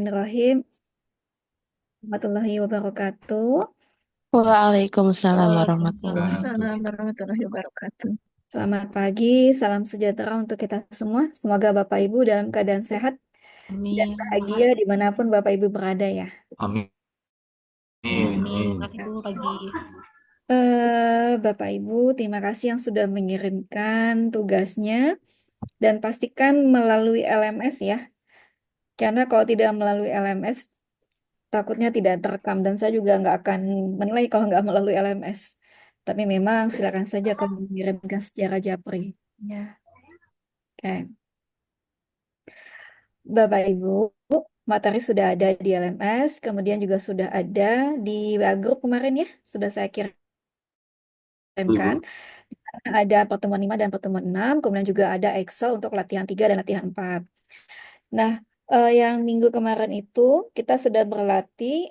Bismillahirrahmanirrahim. Warahmatullahi wabarakatuh. Waalaikumsalam warahmatullahi Waalaikumsalam wabarakatuh. warahmatullahi wabarakatuh. Selamat pagi, salam sejahtera untuk kita semua. Semoga Bapak Ibu dalam keadaan sehat dan Amin. bahagia Makasih. dimanapun Bapak Ibu berada ya. Amin. Amin. Makasih Bu pagi. Bapak Ibu, terima kasih yang sudah mengirimkan tugasnya dan pastikan melalui LMS ya. Karena kalau tidak melalui LMS, takutnya tidak terekam dan saya juga nggak akan menilai kalau nggak melalui LMS. Tapi memang silakan saja kalau mengirimkan secara japri. Ya, oke. Bapak Ibu, materi sudah ada di LMS, kemudian juga sudah ada di WA Group kemarin ya, sudah saya kirimkan. Ibu. Ada pertemuan 5 dan pertemuan 6, kemudian juga ada Excel untuk latihan 3 dan latihan 4. Nah, yang minggu kemarin itu kita sudah berlatih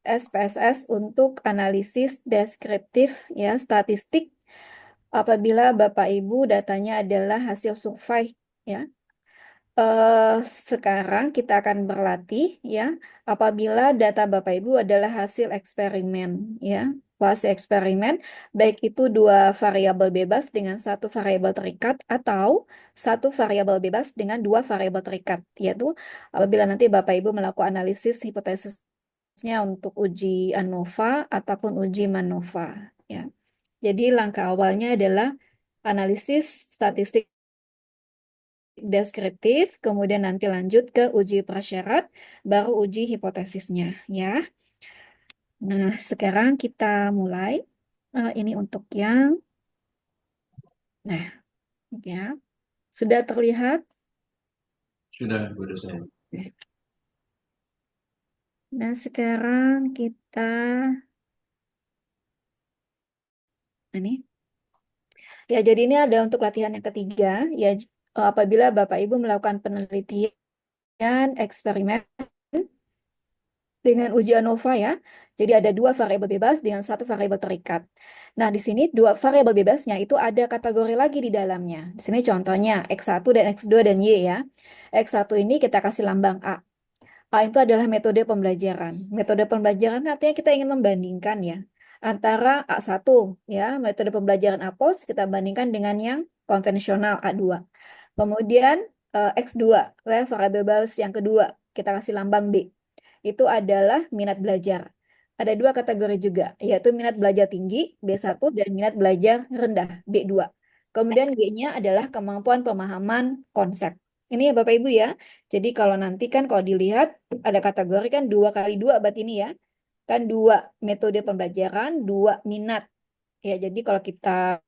SPSS untuk analisis deskriptif ya, statistik apabila Bapak Ibu datanya adalah hasil survei ya. Eh, Sekarang kita akan berlatih ya apabila data Bapak Ibu adalah hasil eksperimen ya. Hasil eksperimen baik itu dua variabel bebas dengan satu variabel terikat atau satu variabel bebas dengan dua variabel terikat, yaitu apabila nanti Bapak Ibu melakukan analisis hipotesisnya untuk uji ANOVA ataupun uji MANOVA ya. Jadi langkah awalnya adalah analisis statistik deskriptif, kemudian nanti lanjut ke uji prasyarat, baru uji hipotesisnya ya. Nah, sekarang kita mulai. Ini untuk yang, nah, ya, sudah terlihat. Sudah, Bu dosen. Nah, sekarang kita, ini, ya, jadi ini ada untuk latihan yang ketiga, ya, apabila Bapak Ibu melakukan penelitian eksperimen dengan uji ANOVA ya. Jadi ada dua variabel bebas dengan satu variabel terikat. Nah, di sini dua variabel bebasnya itu ada kategori lagi di dalamnya. Di sini contohnya X1 dan X2 dan Y ya. X1 ini kita kasih lambang A. A itu adalah metode pembelajaran. Metode pembelajaran artinya kita ingin membandingkan ya antara A1 ya, metode pembelajaran APOS kita bandingkan dengan yang konvensional A2. Kemudian X2, ya, variabel bebas yang kedua, kita kasih lambang B. Itu adalah minat belajar. Ada dua kategori juga, yaitu minat belajar tinggi B1 dan minat belajar rendah B2. Kemudian G-nya adalah kemampuan pemahaman konsep. Ini ya Bapak Ibu ya. Jadi kalau nanti kan kalau dilihat ada kategori kan 2 kali 2 berarti ini ya. Kan dua metode pembelajaran, dua minat. Ya, jadi kalau kita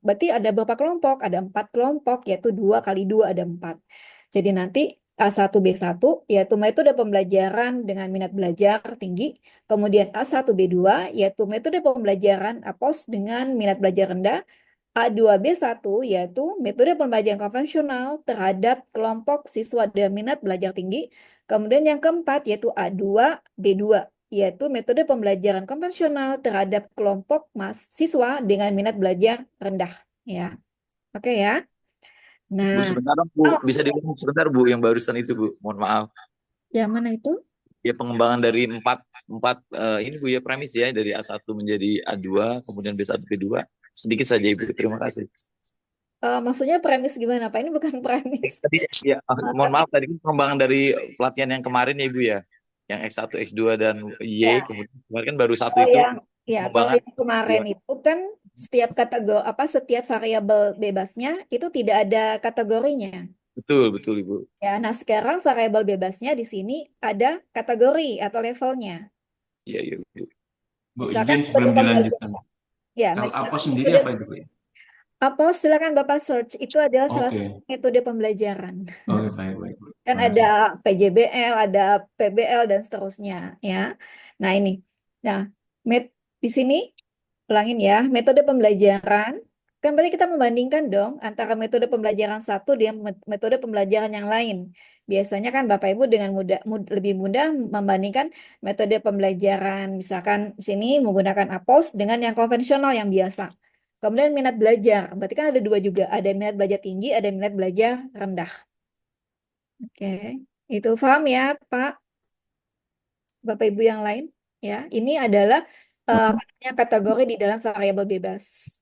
berarti ada berapa kelompok? Ada 4 kelompok, yaitu 2 kali 2 ada 4. Jadi nanti A1 B1 yaitu metode pembelajaran dengan minat belajar tinggi. Kemudian A1 B2 yaitu metode pembelajaran APOS dengan minat belajar rendah. A2B1 yaitu metode pembelajaran konvensional terhadap kelompok siswa dengan minat belajar tinggi. Kemudian yang keempat yaitu A2B2 yaitu metode pembelajaran konvensional terhadap kelompok mahasiswa dengan minat belajar rendah. Ya, oke ya. Bu, Nah, sebentar dong, Bu. oh, Bisa diulang sebentar, Bu, yang barusan itu, Bu. Mohon maaf. yang mana itu? Ya, pengembangan dari empat, empat ini, Bu, ya, premis ya. Dari A1 menjadi A2, kemudian B1, B2. Sedikit saja, Ibu. Terima kasih. Maksudnya premis gimana? Pak? Ini bukan premis. Tadi, ya, mohon maaf. Tadi kan pengembangan dari pelatihan yang kemarin ya, Ibu, ya. Yang X1, X2, dan Y. Ya. Kemudian kemarin kan baru satu Oh itu yang ya kalau pengembangan. yang kemarin itu kan setiap kategori apa setiap variabel bebasnya itu tidak ada kategorinya. Betul, betul, Ibu. Ya, nah sekarang variabel bebasnya di sini ada kategori atau levelnya. Iya, iya, Bu. Bu, Misalkan izin metode sebelum dilanjutkan. pembelajaran. Ya, Kalau apa misalkan sendiri metode apa itu, Bu? apa silakan Bapak search itu adalah salah satu Oke, metode pembelajaran. oke, baik, baik, Bu. Kan Terima ada kasih. PJBL, ada PBL dan seterusnya ya. Nah, ini. Nah, di sini ulangin ya, metode pembelajaran. Kan berarti kita membandingkan dong antara metode pembelajaran satu dengan metode pembelajaran yang lain. Biasanya kan Bapak Ibu dengan lebih mudah membandingkan metode pembelajaran, misalkan di sini menggunakan APOS dengan yang konvensional yang biasa. Kemudian minat belajar, berarti kan ada dua juga, ada minat belajar tinggi, ada minat belajar rendah. Oke, itu paham ya Pak? Bapak Ibu yang lain, ya. Ini adalah apa namanya, kategori di dalam variabel bebas.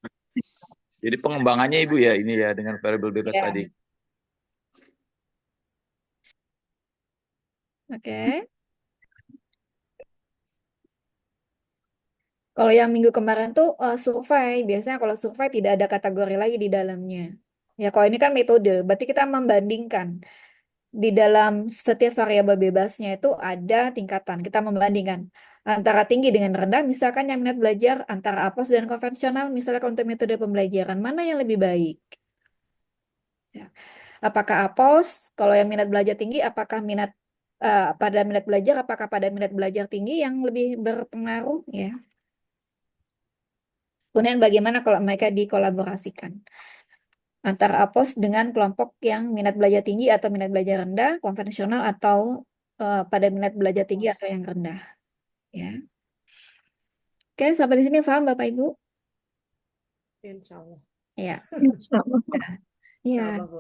Jadi pengembangannya Ibu ya ini ya dengan variabel bebas Ya, tadi. oke. Kalau yang minggu kemarin tuh survei, biasanya kalau survei tidak ada kategori lagi di dalamnya. Ya, kalau ini kan metode, berarti kita membandingkan. Di dalam setiap variabel bebasnya itu ada tingkatan. Kita membandingkan antara tinggi dengan rendah, misalkan yang minat belajar antara APOS dan konvensional, misalkan untuk metode pembelajaran, mana yang lebih baik? Ya. Apakah APOS, kalau yang minat belajar tinggi, apakah pada minat belajar, apakah pada minat belajar tinggi yang lebih berpengaruh? Ya. Kemudian bagaimana kalau mereka dikolaborasikan? Antara APOS dengan kelompok yang minat belajar tinggi atau minat belajar rendah, konvensional atau pada minat belajar tinggi atau yang rendah. Ya. Oke, sampai di sini paham Bapak Ibu? Insya Allah. Ya. Insya Allah. Ya. Sabar, Bu.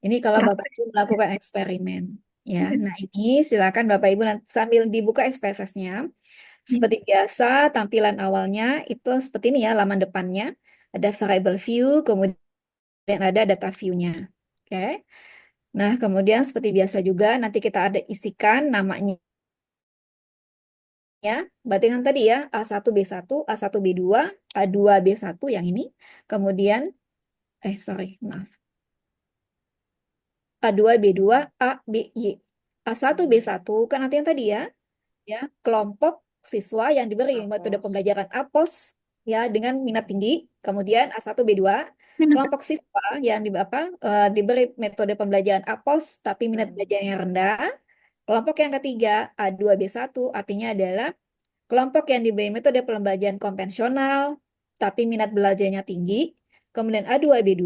Ini kalau Siap. Bapak Ibu melakukan eksperimen. Ya. Nah, ini silakan Bapak Ibu nanti sambil dibuka SPSS-nya. Seperti biasa, tampilan awalnya itu seperti ini ya, halaman depannya. Ada variable view, kemudian ada data view-nya. Oke. Nah, kemudian seperti biasa juga nanti kita ada isikan namanya. Berarti kan tadi ya, A1 B1, A1 B2, A2 B1 yang ini. Kemudian, maaf. A2 B2, A, B, Y. A1 B1 kan artinya tadi ya, kelompok siswa yang diberi metode APOS. pembelajaran APOS ya dengan minat tinggi. Kemudian A1 B2, kelompok siswa yang diberi metode pembelajaran APOS tapi minat belajarnya rendah. Kelompok yang ketiga A2 B1 artinya adalah kelompok yang diberi metode pembelajaran konvensional tapi minat belajarnya tinggi. Kemudian A2 B2,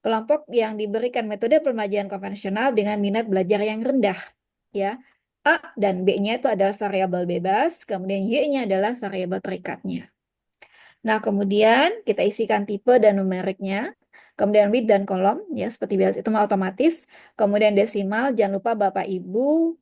kelompok yang diberikan metode pembelajaran konvensional dengan minat belajar yang rendah. Ya. A dan B-nya itu adalah variabel bebas, kemudian Y-nya adalah variabel terikatnya. Nah, kemudian kita isikan tipe dan numeriknya, kemudian width dan kolom, ya seperti biasa itu mah otomatis. Kemudian desimal, jangan lupa Bapak Ibu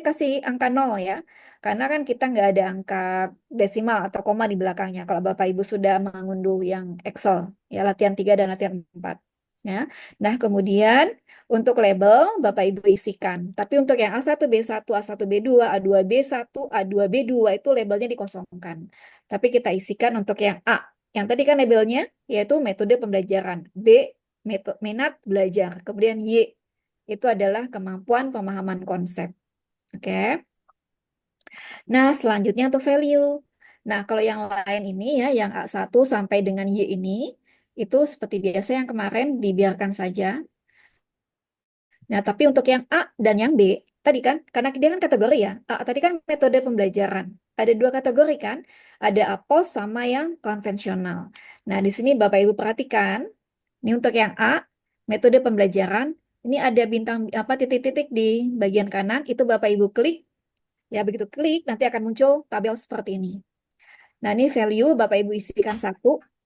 kasih angka 0 ya, karena kan kita nggak ada angka desimal atau koma di belakangnya. Kalau Bapak Ibu sudah mengunduh yang Excel, ya latihan 3 dan latihan 4. Ya. Nah, kemudian untuk label Bapak Ibu isikan. Tapi untuk yang A1 B1, A1 B2, A2 B1, A2 B2 itu labelnya dikosongkan. Tapi kita isikan untuk yang A. Yang tadi kan labelnya yaitu metode pembelajaran. B, minat belajar. Kemudian Y, itu adalah kemampuan pemahaman konsep. Oke. Nah, selanjutnya untuk value. Nah, kalau yang lain ini ya, yang A1 sampai dengan Y ini, itu seperti biasa yang kemarin dibiarkan saja. Nah, tapi untuk yang A dan yang B, tadi kan, karena dia kan kategori ya, A tadi kan metode pembelajaran. Ada 2 kategori kan, ada APOS sama yang konvensional. Nah, di sini Bapak Ibu perhatikan, ini untuk yang A, metode pembelajaran, ini ada bintang titik-titik di bagian kanan, itu Bapak Ibu klik, ya begitu klik, nanti akan muncul tabel seperti ini. Nah, ini value Bapak Ibu isikan 1,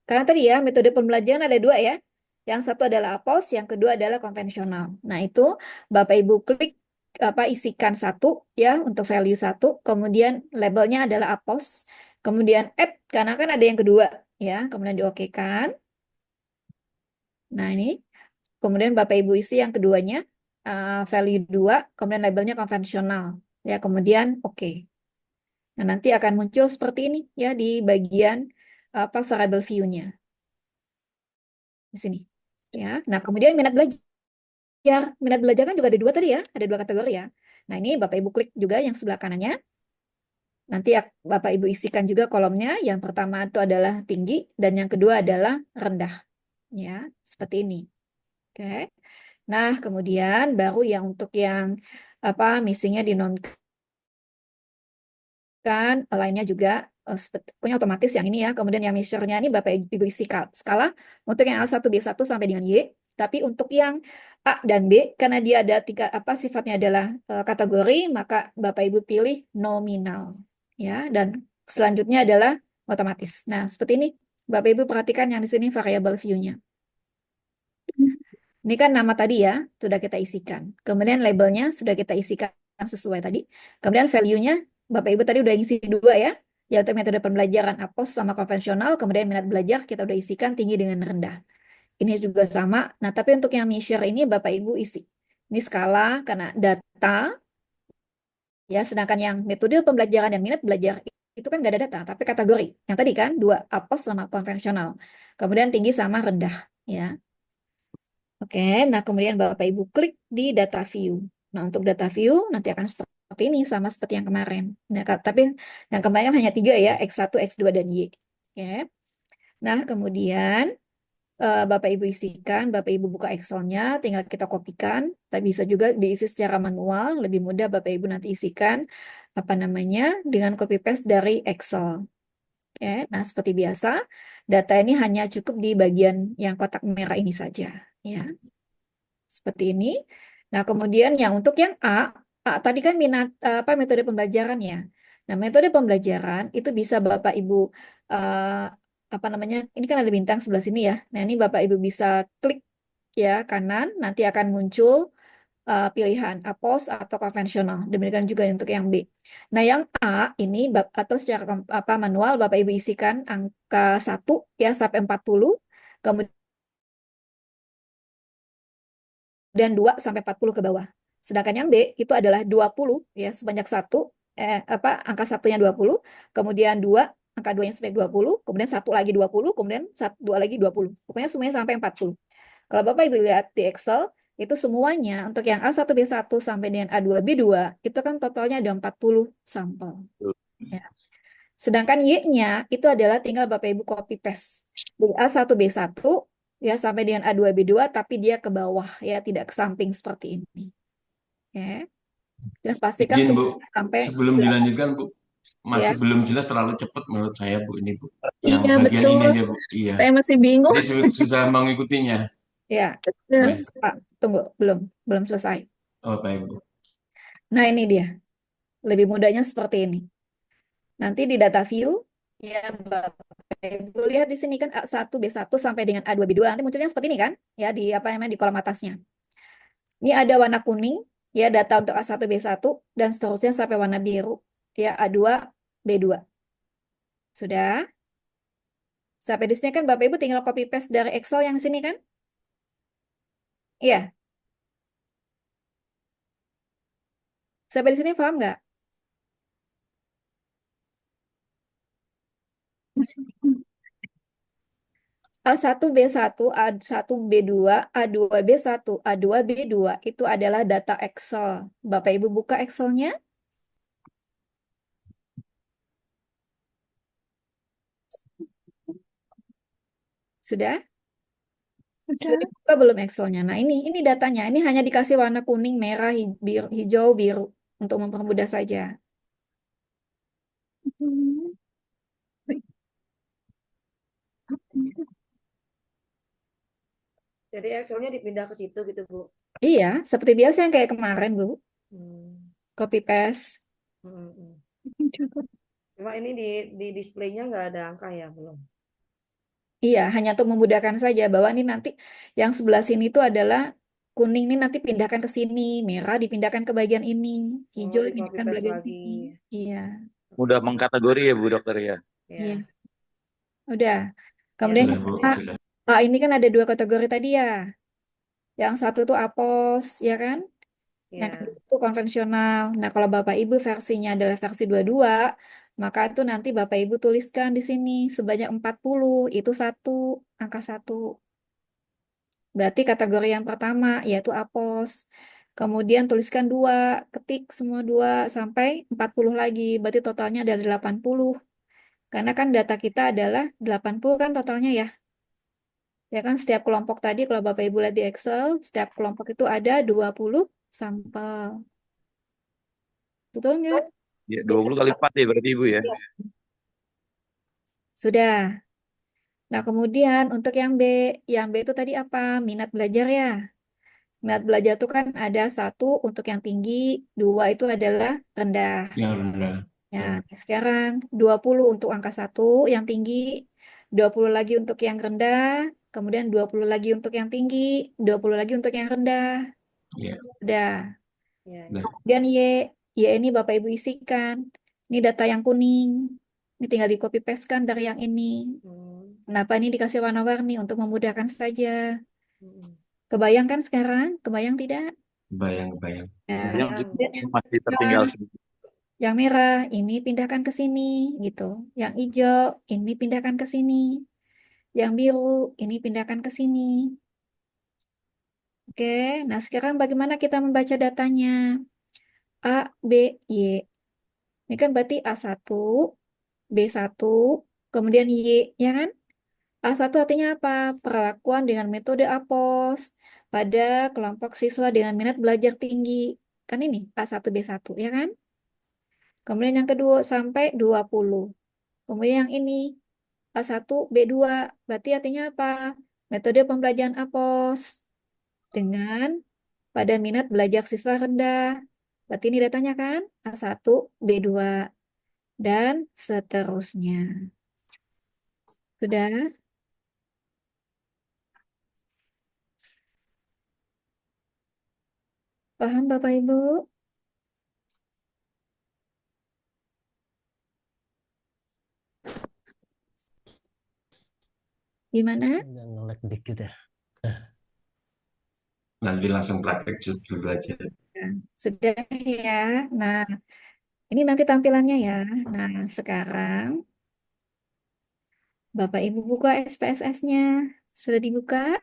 karena tadi ya, metode pembelajaran ada 2 ya. Yang satu adalah APOS, yang kedua adalah konvensional. Nah, itu Bapak Ibu klik isikan 1 ya untuk value 1, kemudian labelnya adalah APOS, kemudian add karena kan ada yang kedua ya, kemudian diokekan. Nah, ini kemudian Bapak Ibu isi yang keduanya value 2, kemudian labelnya konvensional ya, kemudian oke. Nah, nanti akan muncul seperti ini ya di bagian variable view-nya. Di sini. Ya. Nah, kemudian minat belajar. Minat belajar kan juga ada 2 tadi ya, ada 2 kategori ya. Nah, ini Bapak Ibu klik juga yang sebelah kanannya. Nanti Bapak Ibu isikan juga kolomnya. Yang pertama itu adalah tinggi dan yang kedua adalah rendah. Ya, seperti ini. Oke. Nah, kemudian baru yang untuk yang missingnya di non kan lainnya juga pokoknya otomatis yang ini ya. Kemudian yang measure-nya ini Bapak Ibu isi skala untuk yang A1 B1 sampai dengan Y. Tapi untuk yang A dan B karena dia ada sifatnya adalah kategori, maka Bapak Ibu pilih nominal ya, dan selanjutnya adalah otomatis. Nah, seperti ini. Bapak Ibu perhatikan yang di sini variable view-nya. Ini kan nama tadi ya, sudah kita isikan. Kemudian labelnya sudah kita isikan sesuai tadi. Kemudian value-nya Bapak Ibu tadi udah isi 2 ya. Ya untuk metode pembelajaran APOS sama konvensional, kemudian minat belajar kita udah isikan tinggi dengan rendah. Ini juga sama. Nah, tapi untuk yang measure ini Bapak Ibu isi. Ini skala karena data ya, sedangkan yang metode pembelajaran dan minat belajar itu kan nggak ada data, tapi kategori. Yang tadi kan 2 APOS sama konvensional. Kemudian tinggi sama rendah ya. Oke, nah kemudian Bapak Ibu klik di data view. Nah, untuk data view nanti akan seperti ini, sama seperti yang kemarin. Nah, tapi yang kemarin kan hanya 3 ya, X1, X2, dan Y. Oke. Nah, kemudian Bapak Ibu isikan, Bapak Ibu buka Excel-nya, tinggal kita kopikan. Tapi bisa juga diisi secara manual, lebih mudah Bapak Ibu nanti isikan apa namanya dengan copy paste dari Excel. Oke, nah seperti biasa, data ini hanya cukup di bagian yang kotak merah ini saja, ya. Seperti ini. Nah, kemudian yang untuk yang A tadi kan minat apa metode pembelajaran ya. Nah, metode pembelajaran itu bisa Bapak Ibu eh, apa namanya? Ini kan ada bintang sebelah sini ya. Nah, ini Bapak Ibu bisa klik ya kanan, nanti akan muncul pilihan APOS atau konvensional. Demikian juga untuk yang B. Nah, yang A ini atau secara apa manual Bapak Ibu isikan angka 1 ya sampai 40. Kemudian dan 2 sampai 40 ke bawah. Sedangkan yang B itu adalah 20 ya sebanyak angka satunya 20, kemudian 2 angka 2-nya sampai 20, kemudian 1 lagi 20, kemudian 2 lagi 20. Pokoknya semuanya sampai 40. Kalau Bapak Ibu lihat di Excel, itu semuanya untuk yang A1B1 sampai dengan A2B2 itu kan totalnya ada 40 sampel. Ya. Sedangkan Y-nya itu adalah tinggal Bapak Ibu copy paste. Dari A1B1 ya sampai dengan A2B2 tapi dia ke bawah ya, tidak ke samping seperti ini. Ya. Dan pastikan Izin semua Bu, sampai sebelum dilanjutkan Bu, ya. masih belum jelas, terlalu cepat menurut saya Bu ini Bu. Yang Iya, bagian betul. ini aja Bu. Iya. Saya masih bingung. Jadi susah mengikutinya. Ya. Baik. Pak, tunggu, belum selesai. Oh baik Bu. Nah, ini dia. Lebih mudahnya seperti ini. Nanti di data view ya Bapak Ibu lihat di sini kan A1B1 sampai dengan A2B2 nanti munculnya seperti ini kan? Ya di apa namanya di kolom atasnya. Ini ada warna kuning ya data untuk A1B1 dan seterusnya sampai warna biru ya A2B2. Sudah? Sampai di sini kan Bapak Ibu tinggal copy paste dari Excel yang sini kan? Iya. Sampai di sini paham nggak? Masih bingung. A1B1, A1B2, A2B1, A2B2 itu adalah data Excel. Bapak Ibu buka Excelnya. Sudah? Sudah Udah. dibuka belum Excelnya? Nah, ini datanya. Ini hanya dikasih warna kuning, merah, hijau, biru untuk mempermudah saja. Hmm. Baik. Jadi Excelnya dipindah ke situ gitu, Bu. Iya, seperti biasa yang kayak kemarin, Bu. Hmm. Copy paste. Hmm, hmm. Ini juga. Cuma ini di displaynya nggak ada angka ya, belum. Iya, hanya untuk memudahkan saja bahwa ini nanti yang sebelah sini itu adalah kuning ini nanti pindahkan ke sini, merah dipindahkan ke bagian ini, Oh, hijau di copy dipindahkan paste bagian lagi. sini. Iya, Mudah mengkategori ya Bu Dokter ya. Ya, iya. Udah. ya Kemudian Sudah sudah. Bu, A, sudah. A ini kan ada 2 kategori tadi ya. Yang satu itu APOS, ya kan? Yang Ya. kedua itu konvensional. Nah, kalau Bapak Ibu versinya adalah versi 22, maka itu nanti Bapak Ibu tuliskan di sini sebanyak 40, itu angka 1. Berarti kategori yang pertama yaitu APOS. Kemudian tuliskan 2, ketik semua 2 sampai 40 lagi. Berarti totalnya ada 80. Karena kan data kita adalah 80 kan totalnya ya. Ya kan setiap kelompok tadi kalau Bapak Ibu lihat di Excel, setiap kelompok itu ada 20 sampel. Betul nggak? Ya, 20 kali 4 ya berarti Ibu ya. Sudah. Nah, kemudian untuk yang B itu tadi apa? Minat belajar ya. Minat belajar itu kan ada 1 untuk yang tinggi, 2 itu adalah rendah. Yang rendah. Ya, sekarang 20 untuk angka 1 yang tinggi, 20 lagi untuk yang rendah, kemudian 20 lagi untuk yang tinggi, 20 lagi untuk yang rendah. Ya. Udah. Ya, Nah, ya. Kemudian Y ini Bapak Ibu isikan. Ini data yang kuning. Ini tinggal di copy paste kan dari yang ini. Hmm, Kenapa ini dikasih warna-warni untuk memudahkan saja. hmm. Kebayang kan sekarang? Kebayang tidak? bayang-bayang. Ya. Yang Kemudian masih tertinggal sedikit. yang merah ini pindahkan ke sini gitu. Yang hijau ini pindahkan ke sini. Yang biru ini pindahkan ke sini. Oke, nah sekarang bagaimana kita membaca datanya? A, B, Y. Ini kan berarti A1, B1, kemudian Y, ya kan? A1 artinya apa? Perlakuan dengan metode APOS pada kelompok siswa dengan minat belajar tinggi. Kan ini A1, B1, ya kan? Kemudian yang kedua sampai 20. Kemudian yang ini A1, B2. Berarti artinya apa? Metode pembelajaran APOS dengan pada minat belajar siswa rendah. Berarti ini datanya kan A1, B2, dan seterusnya. Sudah? Paham Bapak Ibu? Gimana? Agak nge-lag dikit ya. Nanti langsung praktek dulu aja. Nah, sudah ya. Nah, ini nanti tampilannya ya. Nah, sekarang Bapak Ibu buka SPSS-nya. Sudah dibuka?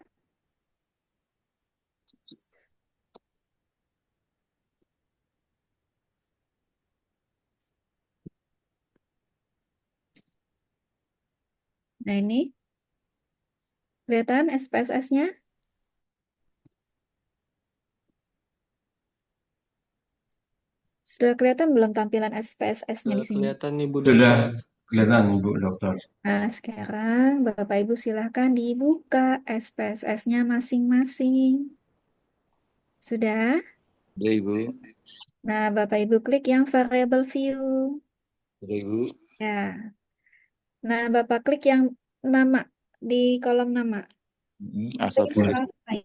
Nah, ini kelihatan SPSS-nya? Sudah kelihatan belum tampilan SPSS-nya di sini? Kelihatan nih Bu Sudah Dokter. kelihatan Ibu Dokter. Nah, sekarang Bapak Ibu silahkan dibuka SPSS-nya masing-masing. Sudah? Sudah Ibu. Nah, Bapak Ibu klik yang variable view. Sudah Ibu. Ya. Nah, Bapak klik yang nama di kolom nama. A1.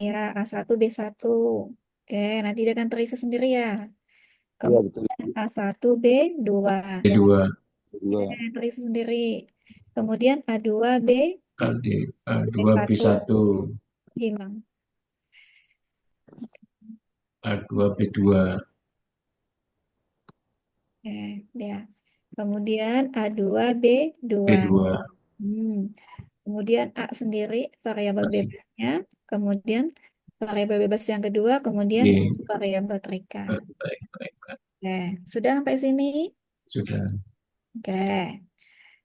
Ya, A1, B1. Oke, nanti dia akan terisi sendiri ya. Iya betul. Kemudian A1, B2. B2, Kedua. Terisi sendiri. Kemudian A2, B, AD, A2, B1. B1, Hilang. A2, B2, Oke, dia. Kemudian A2, B2. B2. Kemudian A sendiri, variabel bebasnya. Kemudian variabel bebas yang kedua. Kemudian Y. variabel terikat. Baik, baik. Oke, sudah sampai sini? Sudah. Oke.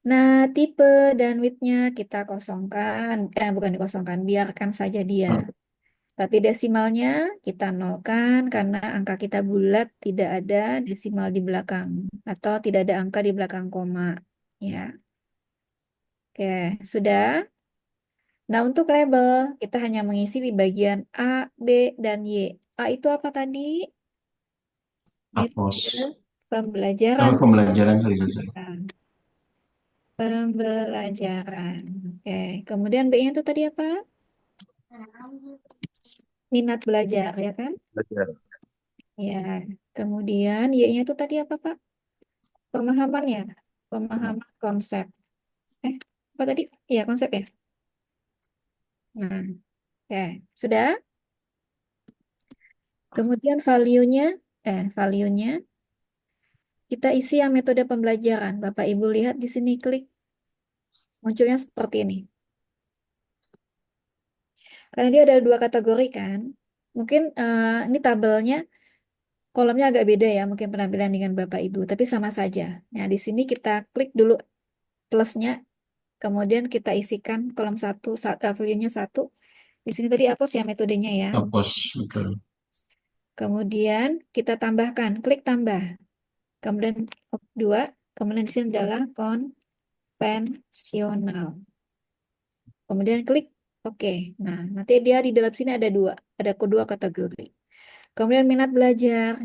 Nah, tipe dan width-nya kita kosongkan. Bukan dikosongkan, biarkan saja dia. Tapi desimalnya kita nolkan karena angka kita bulat, tidak ada desimal di belakang. Atau tidak ada angka di belakang koma. Ya. Oke, sudah. Nah, untuk label, kita hanya mengisi di bagian A, B, dan Y. A itu apa tadi? APOS. Metode pembelajaran. Pembelajaran kali saja. Pembelajaran. Oke, kemudian B-nya itu tadi apa? Minat belajar, ya kan? Belajar. Ya, kemudian Y-nya itu tadi apa, Pak? Pemahamannya, pemahaman konsep. Apa tadi? Iya, konsep ya. Nah, oke, sudah. Kemudian value-nya kita isi yang metode pembelajaran. Bapak Ibu lihat di sini klik munculnya seperti ini. Karena dia ada dua kategori kan. Mungkin ini tabelnya kolomnya agak beda ya, mungkin penampilan dengan Bapak Ibu, tapi sama saja. Nah, di sini kita klik dulu plusnya, kemudian kita isikan kolom value-nya 1. Di sini tadi apa sih ya metodenya ya? APOS, betul. Kemudian kita tambahkan, klik tambah. Kemudian 2, kemudian di sini adalah konvensional. Kemudian klik oke. Nah, nanti dia di dalam sini ada kedua kategori. Kemudian minat belajar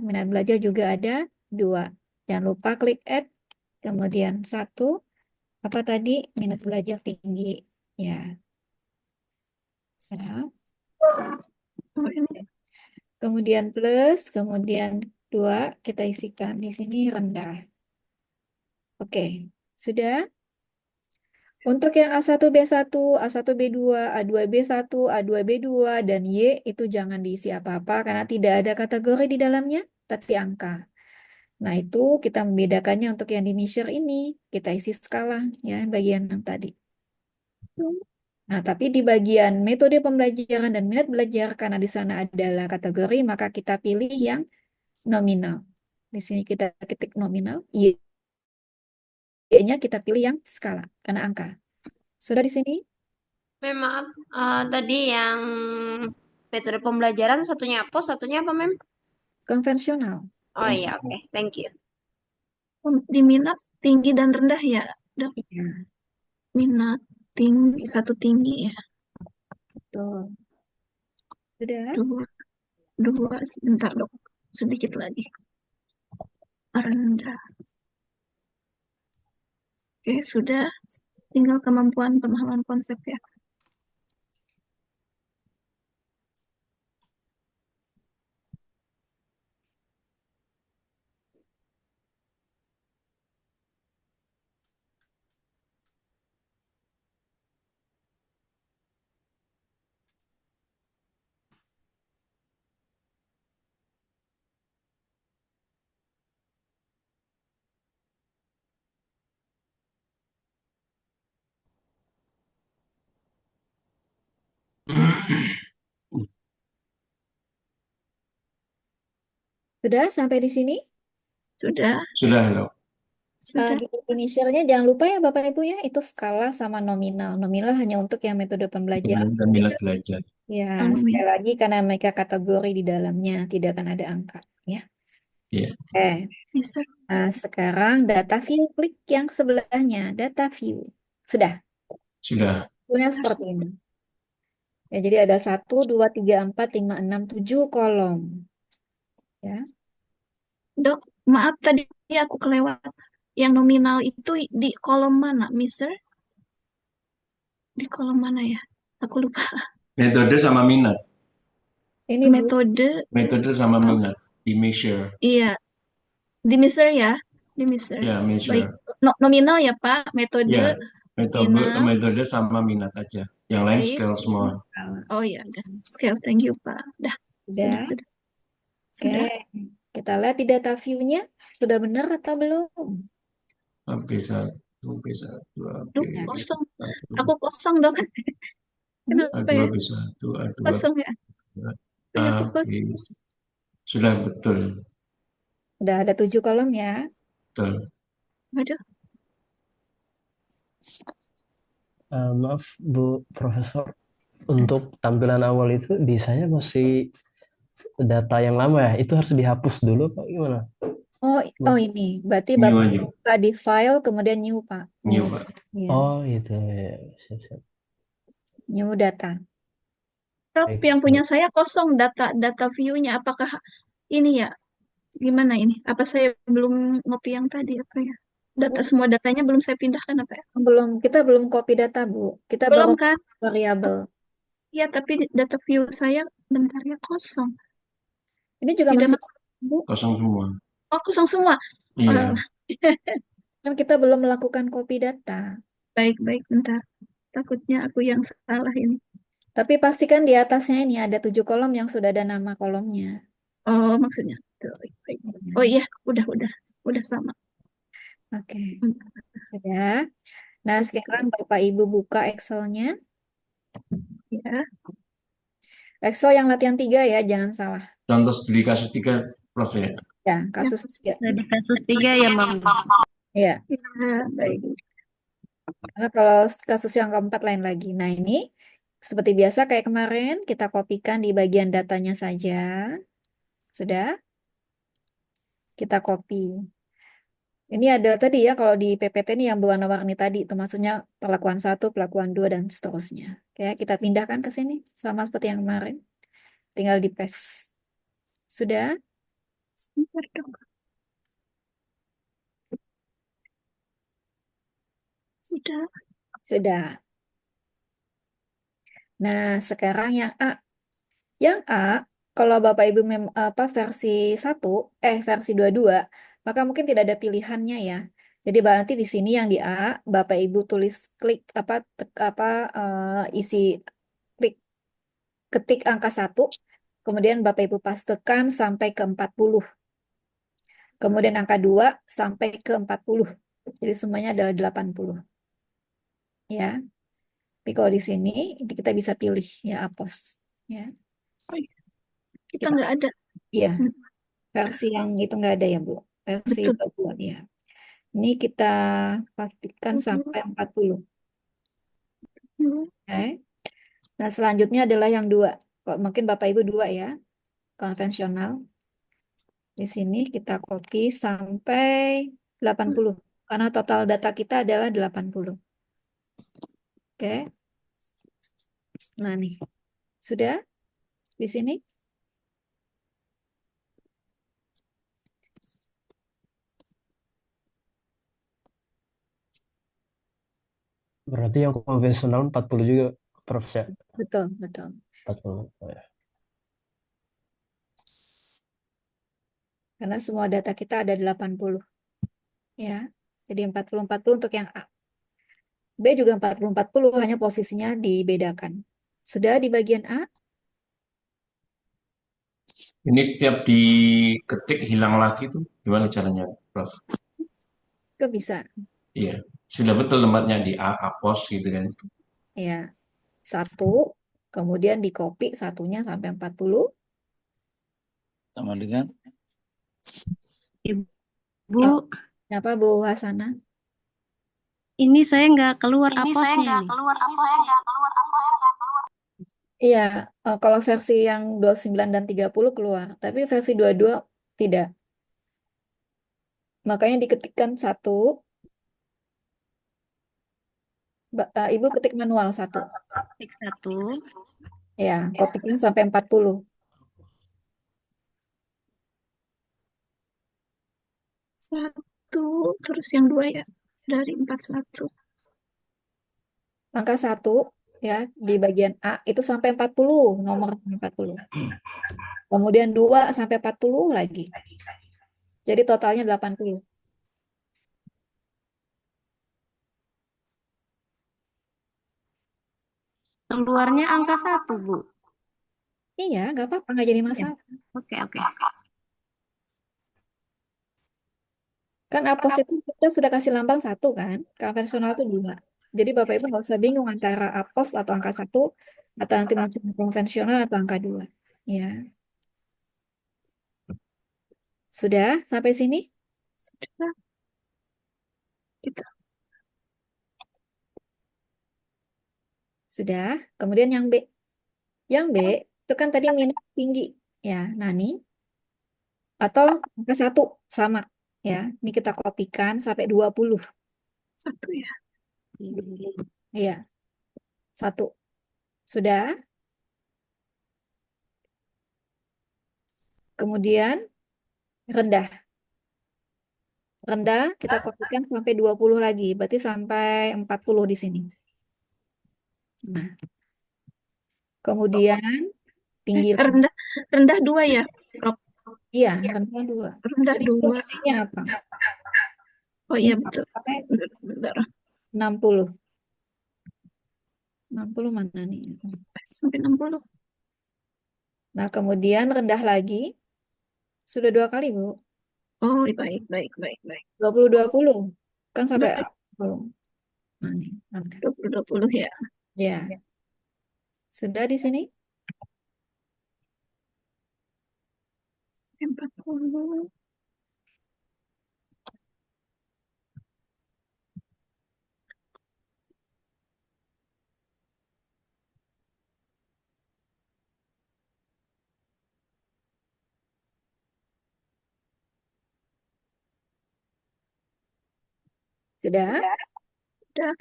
juga ada 2. Jangan lupa klik add. Kemudian 1, apa tadi? Minat belajar tinggi. Ya, siap. Oh, ini Kemudian plus, kemudian 2 kita isikan. Di sini rendah. Oke, sudah. Untuk yang A1B1, A1B2, A2B1, A2B2, dan Y itu jangan diisi apa-apa karena tidak ada kategori di dalamnya, tapi angka. Nah, itu kita membedakannya untuk yang di measure ini. Kita isi skala, ya, bagian yang tadi. Nah, tapi di bagian metode pembelajaran dan minat belajar, karena di sana adalah kategori, maka kita pilih yang nominal. Di sini kita ketik nominal, Y-nya kita pilih yang skala, karena angka. Sudah di sini? Maaf, tadi yang metode pembelajaran satunya apa? Satunya apa, Mem? Konvensional. Oh iya, oke. Thank you. Di minat tinggi dan rendah ya, Dok. Iya, Minat tinggi, satu tinggi ya. betul. Sudah? Dua, sebentar Dok. Sedikit lagi. Rendah. Oke, sudah. Tinggal kemampuan pemahaman konsep ya. Sudah sampai di sini? Sudah, Sudah, Dok. sudah. Di inisialnya jangan lupa ya Bapak Ibu ya, itu skala sama nominal. Nominal hanya untuk yang metode pembelajaran. Dan minat belajar. Ya, Kalau sekali minat. lagi karena mereka kategori di dalamnya, tidak akan ada angka. Ya. Iya. Bisa. Nah, sekarang data view, klik yang sebelahnya, data view. Sudah, Sudah. punya seperti ini. Ya, jadi ada 1, 2, 3, 4, 5, 6, 7 kolom. Ya. Dok, maaf tadi aku kelewat. Yang nominal itu di kolom mana, Mister? Di kolom mana ya? Aku lupa. Metode sama minat. Ini Bu, Metode, Metode sama Oh. minat. Di measure. iya. Di Mister ya? Di Mister. Ya, Baik. measure. Nominal ya Pak, metode, Ya, minat. metode sama minat aja. Yang lain Baik. scale semua. Oh iya, udah. Scale, thank you Pak. Dah, sudah. sudah. Oke, Sudah. kita lihat di data view-nya sudah benar atau belum? B1, B1, Duh, Ya. kosong. B1, Aku kosong dong. Kenapa ya? A2, B1, A2, Kosong ya? Punya aku A, B. kosong. Sudah betul. Udah ada 7 kolom ya. Betul. Waduh. Maaf Bu Profesor, untuk tampilan awal itu di saya masih data yang lama ya, itu harus dihapus dulu Pak, gimana? Oh ini, berarti New Bapak aja. buka di file kemudian new Pak. New, Pak. Ya, Oh itu ya, siap. new data. Prof, Baik, yang punya baik. saya kosong data view-nya. Apakah ini ya? Gimana ini? Apa saya belum ngopi yang tadi apa ya? Semua datanya belum saya pindahkan apa ya? Kita belum copy data Bu. Kita Belum baru kan? variabel. Iya, tapi data view saya bentar ya kosong. Ini juga Tidak masih masuk, Bu. Kosong semua. Oh, kosong semua. Iya. kan kita belum melakukan copy data. Baik, bentar. Takutnya aku yang salah ini. Tapi pastikan di atasnya ini ada 7 kolom yang sudah ada nama kolomnya. Oh, maksudnya. Tuh, baik. Oh iya, udah sama. Oke, sudah. Nah, sekarang Bapak Ibu buka Excel-nya. Ya, Excel yang latihan 3 ya, jangan salah. Contoh studi kasus 3, Prof ya. Ya, kasus 3. Di kasus 3 ya, Mam. Ya, ya, baik. karena kalau kasus yang keempat lain lagi. Nah, ini seperti biasa kayak kemarin, kita kopikan di bagian datanya saja. Sudah? Kita copy. Ini ada tadi ya, kalau di PPT ini yang berwarna-warni tadi, itu maksudnya perlakuan 1, perlakuan 2, dan seterusnya. Oke, kita pindahkan ke sini, sama seperti yang kemarin. Tinggal di paste. Sudah? Sebentar dong. Sudah. Sudah. Nah, sekarang yang A. Yang A, Kalau Bapak Ibu versi 1, versi 22, maka mungkin tidak ada pilihannya ya. Jadi berarti di sini yang di A, Bapak Ibu tulis klik isi klik ketik angka 1, kemudian Bapak Ibu pastekan sampai ke 40. Kemudian angka 2 sampai ke 40. Jadi semuanya adalah 80. Ya. Tapi kalau di sini kita bisa pilih ya apos. Ya. Oh, iya. Kita Kita nggak ada. Iya, versi yang itu nggak ada ya, Bu. Versi Betul. 22 ya. Ini kita pastikan sampai 40. Hmm. Oke. Nah, selanjutnya adalah yang 2. Kok mungkin Bapak Ibu 2 ya, konvensional. Di sini kita copy sampai 80. Karena total data kita adalah 80. Oke. Nah, nih. Sudah di sini? Berarti yang konvensional 40 juga, Prof. Ya? Betul, betul. 40. Oh, ya. Karena semua data kita ada 80. Ya. Jadi 40 untuk yang A. B juga 40 hanya posisinya dibedakan. Sudah di bagian A? Ini setiap diketik hilang lagi tuh gimana caranya, Prof? Kok bisa? Iya, sudah betul tempatnya di A, apos gitu kan. Ya. 1, kemudian di copy satunya sampai 40. Sama dengan Bu, Oh, kenapa Bu Hasana? ini saya nggak keluar aposnya ini. Iya, kalau versi yang 29 dan 30 keluar, tapi versi 22 tidak. Makanya diketikkan 1, Ibu ketik manual 1. Tik 1. Ya, kopikan sampai 40. Satu, terus yang 2 ya. Dari 41. Angka 1 ya di bagian A itu sampai 40, nomor 40. Kemudian 2 sampai 40 lagi. Jadi totalnya 80. Keluarnya angka 1, Bu. Iya, nggak apa-apa, nggak jadi Ya. masalah. Oke, oke. Kan apos itu kita sudah kasih lambang 1 kan, konvensional itu 2. Jadi Bapak Ibu nggak usah bingung antara apos atau angka 1, atau nanti muncul konvensional atau angka 2. Ya, sudah sampai sini? Sudah. Kita. Sudah. Kemudian yang B. Yang B itu kan tadi minus tinggi. Ya, nah nih. Atau angka 1 sama. Ya, ini kita kopikan sampai 20. 1 ya. Iya, 1. Sudah. Kemudian rendah. Rendah kita kopikan sampai 20 lagi. Berarti sampai 40 di sini. Nah, kemudian tinggi lagi. Rendah 2 ya, Prof. Iya, rendah 2. Rendah Jadi 2. posisinya apa? Oh Ini iya betul. sampai Bentar. 60. 60 mana nih? Sampai 60. Nah, kemudian rendah lagi. Sudah 2 kali, Bu. Oh, baik. 20-20. Kan sampai Baik. 40. Nah, nih. 20 ya. Ya. Sudah di sini? 40. Sudah? Sudah.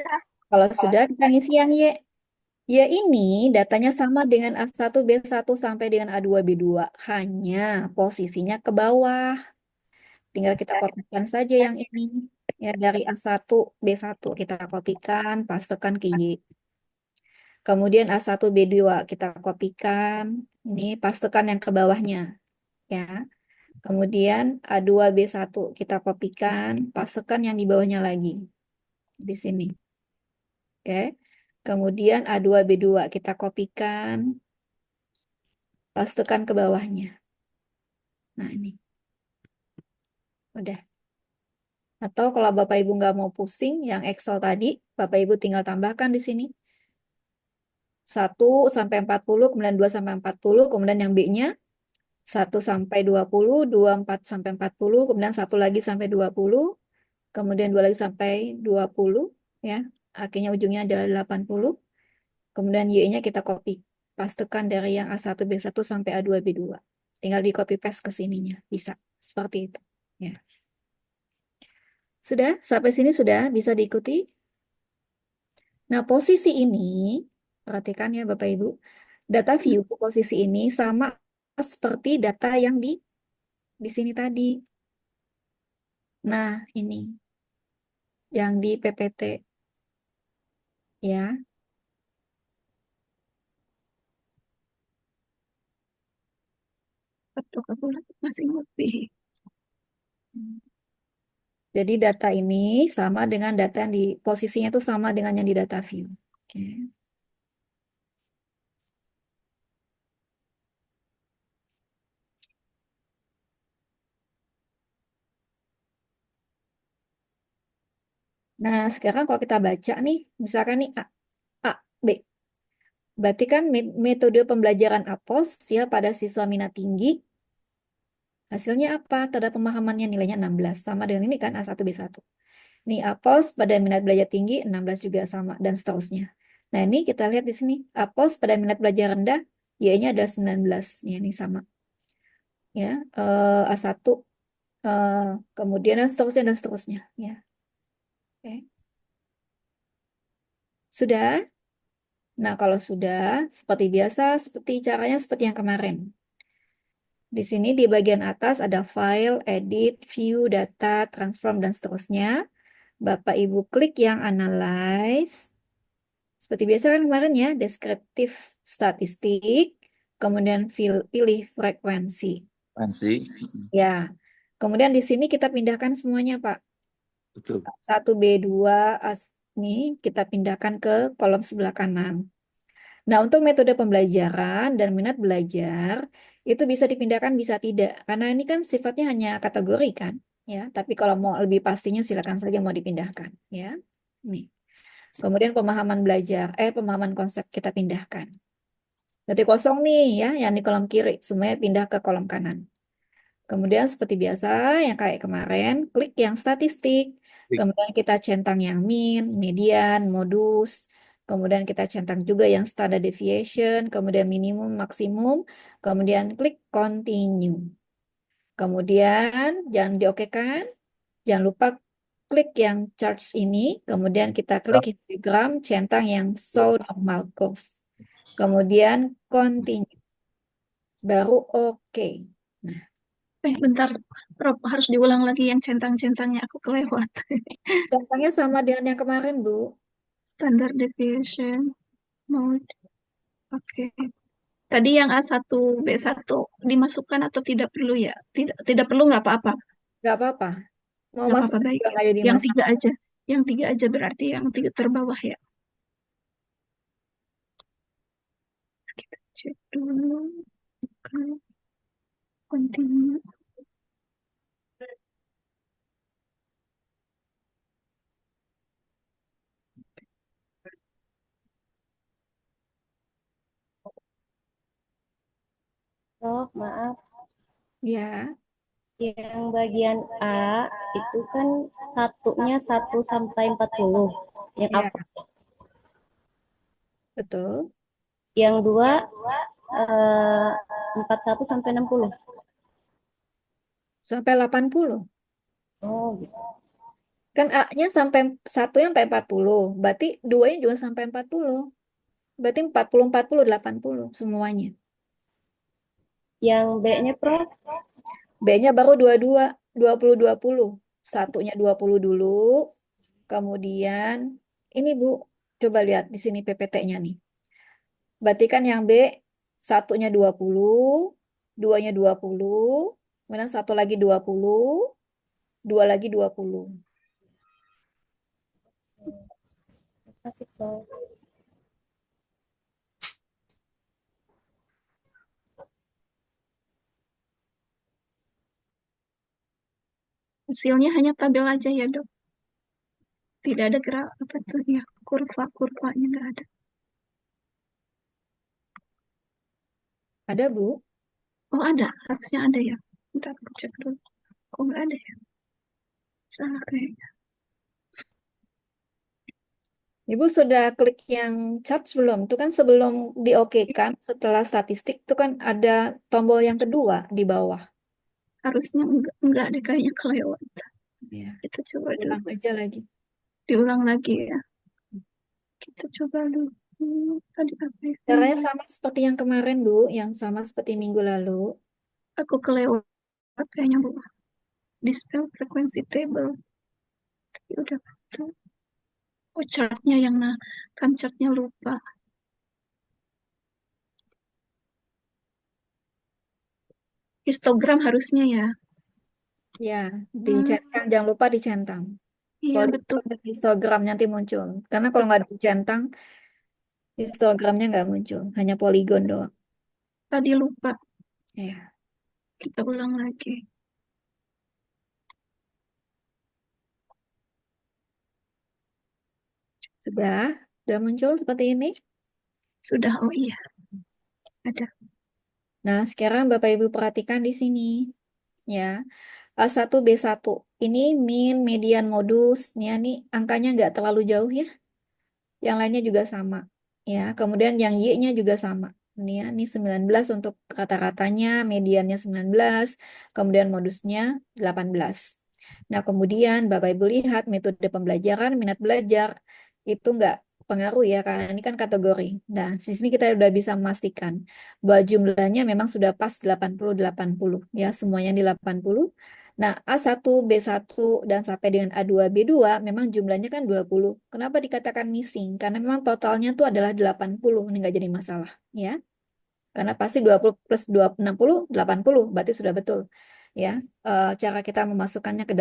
Kalau sudah, kita ngisi yang Y. Y ini datanya sama dengan A1, B1 sampai dengan A2, B2. Hanya posisinya ke bawah. Tinggal kita kopikan saja yang ini. Ya, dari A1, B1 kita kopikan, pastekan ke Y. Kemudian A1B2 kita kopikan. Ini pastekan yang ke bawahnya. Ya. Kemudian A2B1 kita kopikan, pastekan yang di bawahnya lagi. Di sini. Oke. Kemudian A2B2 kita kopikan, pastekan ke bawahnya. Nah, ini. Udah. Atau kalau Bapak Ibu nggak mau pusing, yang Excel tadi, Bapak Ibu tinggal tambahkan di sini. 1 sampai 40, kemudian 2 sampai 40, kemudian yang B-nya 1 sampai 20, 2, 4 sampai 40, kemudian 1 lagi sampai 20, kemudian 2 lagi sampai 20, ya. Akhirnya ujungnya adalah 80. Kemudian Y-nya kita copy, pastekan dari yang A1B1 sampai A2B2. Tinggal di copy paste ke sininya, bisa. Seperti itu. Ya. Sudah? Sampai sini sudah bisa diikuti? Nah, posisi ini, perhatikan ya Bapak Ibu, data view posisi ini sama seperti data yang di sini tadi. Nah, ini yang di PPT ya. Betul, aku masih ngerti. Jadi data ini sama dengan data yang di posisinya itu sama dengan yang di data view. Oke. Nah, sekarang kalau kita baca nih, misalkan nih A, B. Berarti kan metode pembelajaran APOS ya pada siswa minat tinggi, hasilnya apa? Tanda pemahamannya nilainya 16, sama dengan ini kan A1B1. Nih APOS pada minat belajar tinggi 16 juga sama, dan seterusnya. Nah, ini kita lihat di sini, APOS pada minat belajar rendah, Y-nya adalah 19, ya ini sama. Ya, A1, kemudian dan seterusnya. Ya. Oke. Sudah? Nah, kalau sudah, seperti biasa, seperti caranya seperti yang kemarin. Di sini di bagian atas ada file, edit, view, data, transform, dan seterusnya. Bapak Ibu klik yang analyze. Seperti biasa kan kemarin ya, deskriptif statistik, kemudian pilih frekuensi. Fancy. Ya, kemudian di sini kita pindahkan semuanya, Pak. Betul. 1B2 ini kita pindahkan ke kolom sebelah kanan. Nah, untuk metode pembelajaran dan minat belajar itu bisa dipindahkan, bisa tidak, karena ini kan sifatnya hanya kategori kan, ya. Tapi kalau mau lebih pastinya silakan saja mau dipindahkan, ya. Nih. Kemudian pemahaman belajar, pemahaman konsep kita pindahkan. Berarti kosong nih ya, yang di kolom kiri semuanya pindah ke kolom kanan. Kemudian seperti biasa yang kayak kemarin, klik yang statistik, Klik. kemudian kita centang yang mean, median, modus, kemudian kita centang juga yang standard deviation, kemudian minimum, maksimum, kemudian klik continue. Kemudian jangan diokekan, jangan lupa klik yang charts ini, kemudian kita klik histogram, centang yang show normal curve. Kemudian continue. Baru oke. Nah, Bentar, Rob, harus diulang lagi yang centang-centangnya aku kelewat. centangnya sama dengan yang kemarin, Bu. Standard deviation, mode. Oke. Tadi yang A1B1 dimasukkan atau tidak perlu ya? Tidak perlu, nggak apa-apa. Nggak apa-apa. Mau Nggak masuk apa-apa, baik. juga nggak jadi Yang masalah. 3 aja. Yang 3 aja berarti yang 3 terbawah ya. Kita cek dulu. Oke. Continue. Prof, maaf. Ya, Yang bagian A itu kan satunya 1 sampai 40. Yang ya, apa? betul. Yang 2 41 sampai 60. Sampai 80. Oh, gitu. Kan A-nya sampai 1-nya sampai 40. Berarti 2-nya juga sampai 40. Berarti 40, 40, 80 semuanya. Yang B-nya, Prof? B-nya baru 22, 20, 20. Satunya 20 dulu. Kemudian, ini Bu, coba lihat di sini PPT-nya nih. Berarti kan yang B, satunya 20, duanya 20, kemudian satu lagi 20, dua lagi 20. Kasih tahu. Hasilnya hanya tabel aja ya, Dok. Tidak ada gerak apa tuh ya, kurva-kurvanya nggak ada. Ada, Bu? Oh, ada, harusnya ada ya. Ntar aku cek dulu. Kok nggak ada ya? Salah kayaknya. Ibu sudah klik yang chart belum? Itu kan sebelum diokekan, setelah statistik, itu kan ada tombol yang kedua di bawah. Harusnya enggak deh, kayaknya kelewat. Ya, Kita coba dulu. ulang aja lagi. Diulang lagi ya. Kita coba dulu. Tadi apa ya? Caranya sama seperti yang kemarin, Bu, yang sama seperti minggu lalu. Aku kelewat kayaknya, Bu. Dispel frekuensi table. Tapi udah tuh. Oh, chartnya yang kan chartnya lupa. Histogram harusnya ya. Ya, dicentang, jangan lupa dicentang. Iya, Kalau betul. histogram nanti muncul. Karena kalau nggak dicentang, histogramnya nggak muncul, hanya poligon doang. Tadi lupa. Ya, Kita ulang lagi. sudah muncul seperti ini. Sudah, oh iya. Ada. Nah, sekarang Bapak Ibu perhatikan di sini. Ya, A1, B1. Ini min, median, modus. Nih, angkanya nggak terlalu jauh ya. Yang lainnya juga sama. Ya, kemudian yang Y-nya juga sama. Ini 19 untuk rata-ratanya, mediannya 19, kemudian modusnya 18. Nah, kemudian Bapak Ibu lihat metode pembelajaran, minat belajar, itu nggak pengaruh ya, karena ini kan kategori. Nah, di sini kita udah bisa memastikan bahwa jumlahnya memang sudah pas 80-80. Ya, semuanya di 80. Nah, A1, B1, dan sampai dengan A2, B2 memang jumlahnya kan 20. Kenapa dikatakan missing? Karena memang totalnya itu adalah 80. Ini nggak jadi masalah. Ya, karena pasti 20 plus 20, 60, 80. Berarti sudah betul. Ya, cara kita memasukkannya ke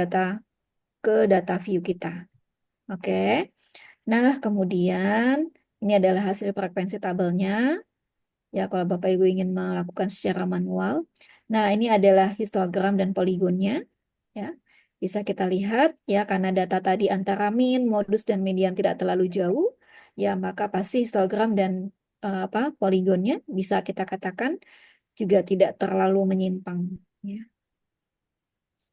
data view kita. Oke. Nah, kemudian ini adalah hasil frekuensi tabelnya. Ya, kalau Bapak Ibu ingin melakukan secara manual. Nah, ini adalah histogram dan poligonnya. Ya, bisa kita lihat ya, karena data tadi antara min, modus, dan median tidak terlalu jauh, ya maka pasti histogram dan poligonnya bisa kita katakan juga tidak terlalu menyimpang. Ya.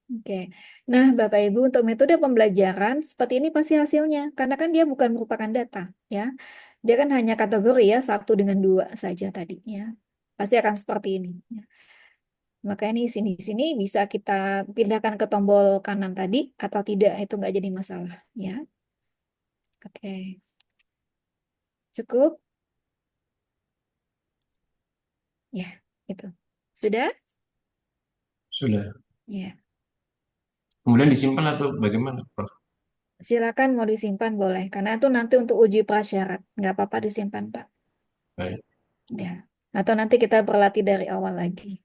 Oke. Nah, Bapak Ibu, untuk metode pembelajaran seperti ini pasti hasilnya, karena kan dia bukan merupakan data, ya. Dia kan hanya kategori ya, 1 dengan 2 saja tadi, ya. Pasti akan seperti ini. Ya. Maka ini sini bisa kita pindahkan ke tombol kanan tadi atau tidak, itu nggak jadi masalah, ya. Oke. Cukup? Ya, itu. Sudah? Sudah. Ya. Kemudian disimpan atau bagaimana, Prof? Silakan mau disimpan boleh, karena itu nanti untuk uji prasyarat. Nggak apa-apa disimpan, Pak. Baik. Ya. Atau nanti kita berlatih dari awal lagi.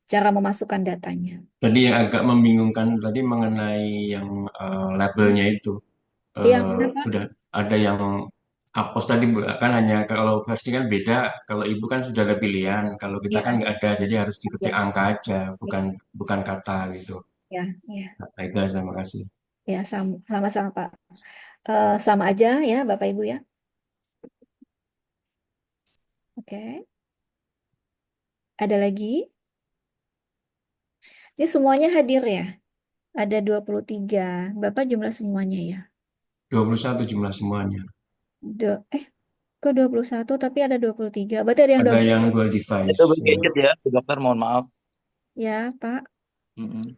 Cara memasukkan datanya. Tadi yang agak membingungkan tadi mengenai yang labelnya itu. Yang mana, Pak? Sudah ada yang apos tadi, Bu, kan hanya kalau versi kan beda. Kalau Ibu kan sudah ada pilihan. Kalau kita kan Ya, nggak ada, jadi harus diketik ya, angka aja, ya, bukan bukan kata gitu. ya, ya, Nah, itu aja, terima kasih. ya, sama-sama, Pak. Sama aja ya, Bapak Ibu ya. Oke. Ada lagi? Ini semuanya hadir ya. Ada 23. Bapak jumlah semuanya ya. 21 jumlah semuanya. Do, kok 21 tapi ada 23. Berarti ada yang Ada 20. yang dual device. Itu gadget ya, dokter, mohon maaf. Ya, Pak.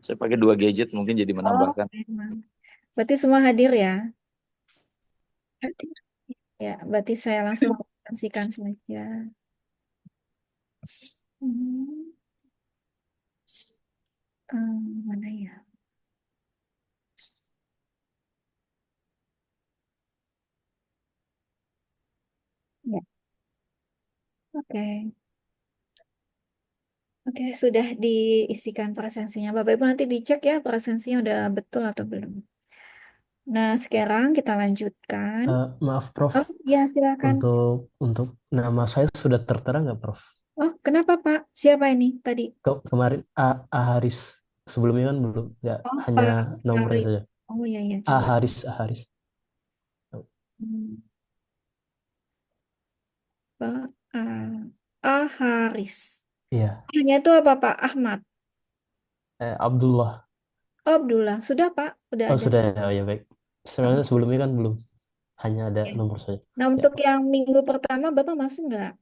Saya pakai 2 gadget, mungkin jadi Oh, menambahkan. memang. Berarti semua hadir ya. Berarti Ya, berarti saya langsung konferensikan saja. Hmm, mana ya? Ya. Oke. Oke, sudah diisikan presensinya. Bapak Ibu nanti dicek ya presensinya udah betul atau belum. Nah, sekarang kita lanjutkan. Maaf, Prof. Oh, ya silakan. Untuk nama saya sudah tertera nggak, Prof? Oh, kenapa Pak? Siapa ini tadi? Kemarin A Haris. Sebelumnya kan belum, nggak, Oh, hanya Pak nomornya Haris. saja. Oh iya iya, A coba. Haris, A Haris. Hmm, Pak Haris. Iya, Hanya itu apa Pak? Ahmad. Abdullah. Oh, Abdullah. Sudah Pak, udah Oh ada. sudah ya, oh, ya baik. Sebenarnya Oh, sebelumnya kan belum, hanya ada ya. nomor saja. Nah, Ya, untuk yang minggu pertama Bapak masuk nggak?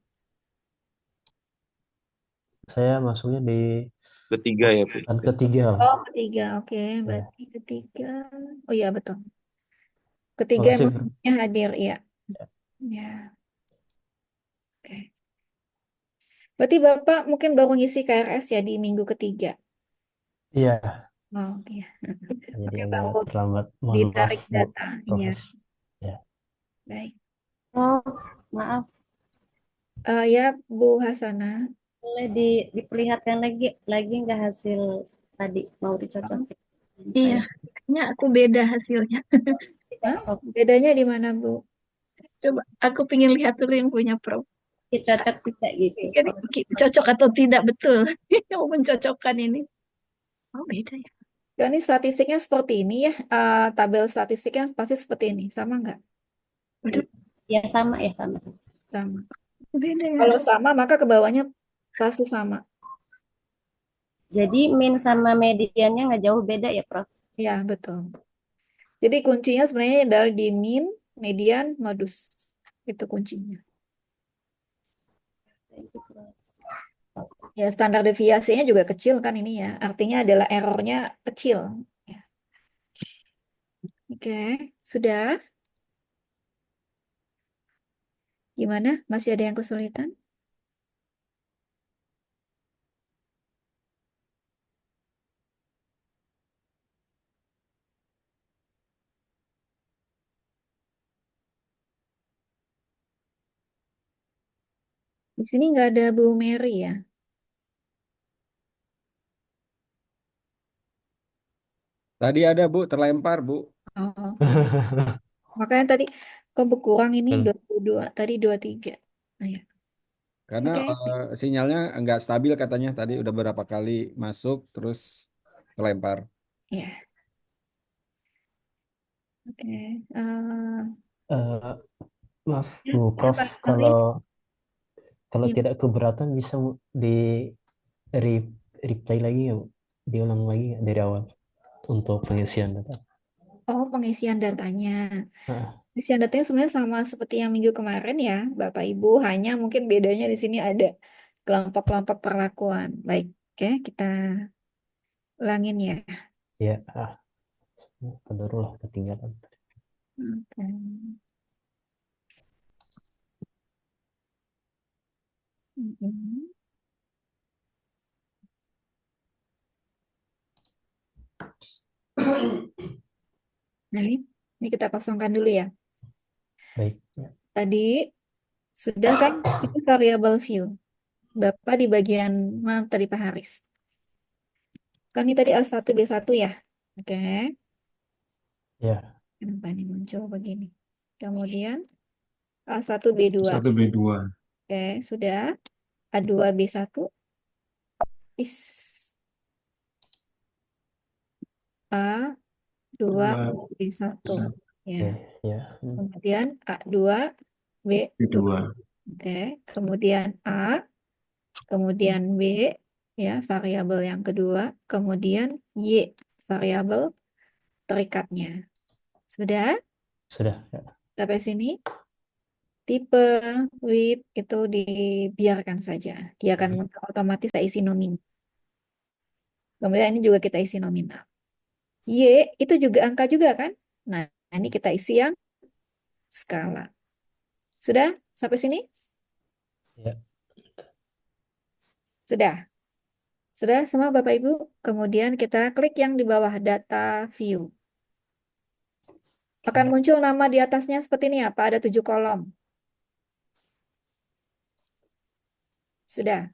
saya masuknya di Ketiga ya, Bu. bulan ketiga. Oh, ketiga. Oke, Ya, berarti ketiga. Oh iya, betul. Ketiga makasih, emang Prof. semuanya hadir, iya. Ya. Ya, oke. Berarti Bapak mungkin baru ngisi KRS ya di minggu ketiga. Iya, Oh, iya. jadi Oke, agak baru terlambat. Mohon maaf, ditarik Bu data. Iya, Profes. Ya, baik. Oh, maaf. Ya, Bu Hasana. Boleh diperlihatkan lagi nggak hasil tadi mau dicocokin Iya, saya? kayaknya aku beda hasilnya. Hah? Oh, Bedanya di mana, Bu? Coba aku pengen lihat dulu yang punya Prof. cocok tidak gitu. Ini cocok atau tidak betul. Mau mencocokkan ini. Oh, beda ya. Dan ini statistiknya seperti ini ya. Tabel statistiknya pasti seperti ini. Sama nggak? Waduh, Ya sama ya sama. Sama. beda ya. Kalau sama, maka ke bawahnya pasti sama. Jadi min sama mediannya nggak jauh beda ya, Prof? Ya, betul. Jadi kuncinya sebenarnya adalah di min, median, modus. Itu kuncinya. Ya, standar deviasinya juga kecil kan ini ya. Artinya adalah errornya kecil. Ya. Oke, sudah? Gimana? Masih ada yang kesulitan? Di sini nggak ada Bu Mary ya? Tadi ada Bu, terlempar Bu. Oh, oke. Makanya tadi kok berkurang ini Hmm. 22, tadi 23. Nah, ya. Karena Oke, sinyalnya nggak stabil katanya tadi udah beberapa kali masuk terus kelempar. ya. Oke. Eh, maaf, Ya, Bu ya, Prof, Pak Haris. kalau Gimana? tidak keberatan bisa di replay lagi ya, Bu? Diulang lagi ya dari awal untuk pengisian data. Oh, pengisian datanya. Nah, Pengisian datanya sebenarnya sama seperti yang minggu kemarin ya, Bapak Ibu. Hanya mungkin bedanya di sini ada kelompok-kelompok perlakuan. Baik, oke, kita ulangin ya. ya, kedarulah ketinggalan. Oke. Mhm. Nah, ini kita kosongkan dulu ya. Baik, ya. Tadi sudah kan itu variable view. Bapak di bagian mana tadi Pak Haris? Kan ini tadi A1, B1 ya. Oke. Ya, Kenapa ini muncul begini? Kemudian A1, B2. 1B2. Oke, sudah. A2, B1. Is A2, Dua, B1. Ya. oke, ya. Kemudian A2, B2. B2. Oke. Kemudian A, kemudian B, ya, variabel yang kedua. Kemudian Y, variabel terikatnya. Sudah? Sudah, ya. Sampai sini? Tipe width itu dibiarkan saja. Dia akan muncul otomatis kita isi nominal. Kemudian ini juga kita isi nominal. Y itu juga angka juga kan? Nah, ini kita isi yang skala. Sudah sampai sini? Ya, Sudah. Sudah semua Bapak Ibu? Kemudian kita klik yang di bawah data view. Akan muncul nama di atasnya seperti ini apa? Ada 7 kolom. Sudah.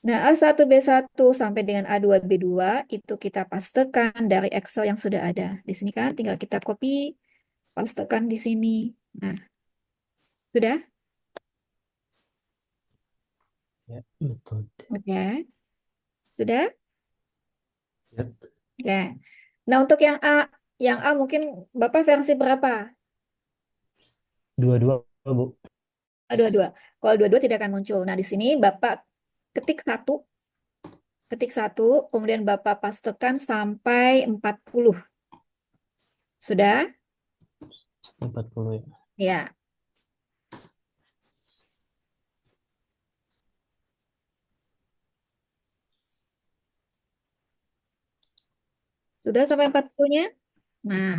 Nah, A1B1 sampai dengan A2B2 itu kita pastekan dari Excel yang sudah ada. Di sini kan tinggal kita copy, pastekan di sini. Nah, sudah? Ya, betul. Oke. Sudah? Ya, Oke. Nah, untuk yang A mungkin Bapak versi berapa? dua-dua, Bu. Dua-dua. Kalau dua-dua tidak akan muncul. Nah, di sini Bapak ketik satu, kemudian Bapak pastekan sampai 40. Sudah? 40 ya. Ya. Sudah sampai 40-nya? Nah,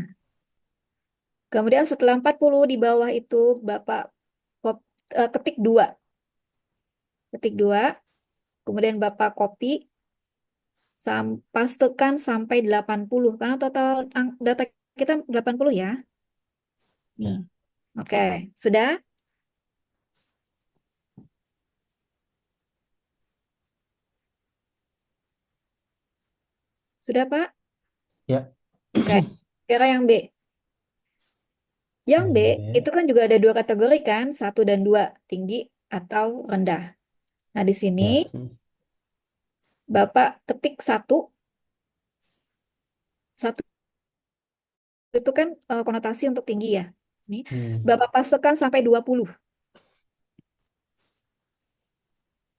kemudian setelah 40 di bawah itu Bapak ketik 2. Ketik 2, kemudian Bapak copy, pastekan sampai 80. Karena total data kita 80 ya. Ya. Oke, sudah? Sudah, Pak? Ya. Oke, sekarang yang B. Yang B Yang B. itu kan juga ada dua kategori kan, 1 dan 2, tinggi atau rendah. Nah, di sini Ya. Bapak ketik 1. 1 itu kan konotasi untuk tinggi ya. Nih, Bapak pastekan sampai 20.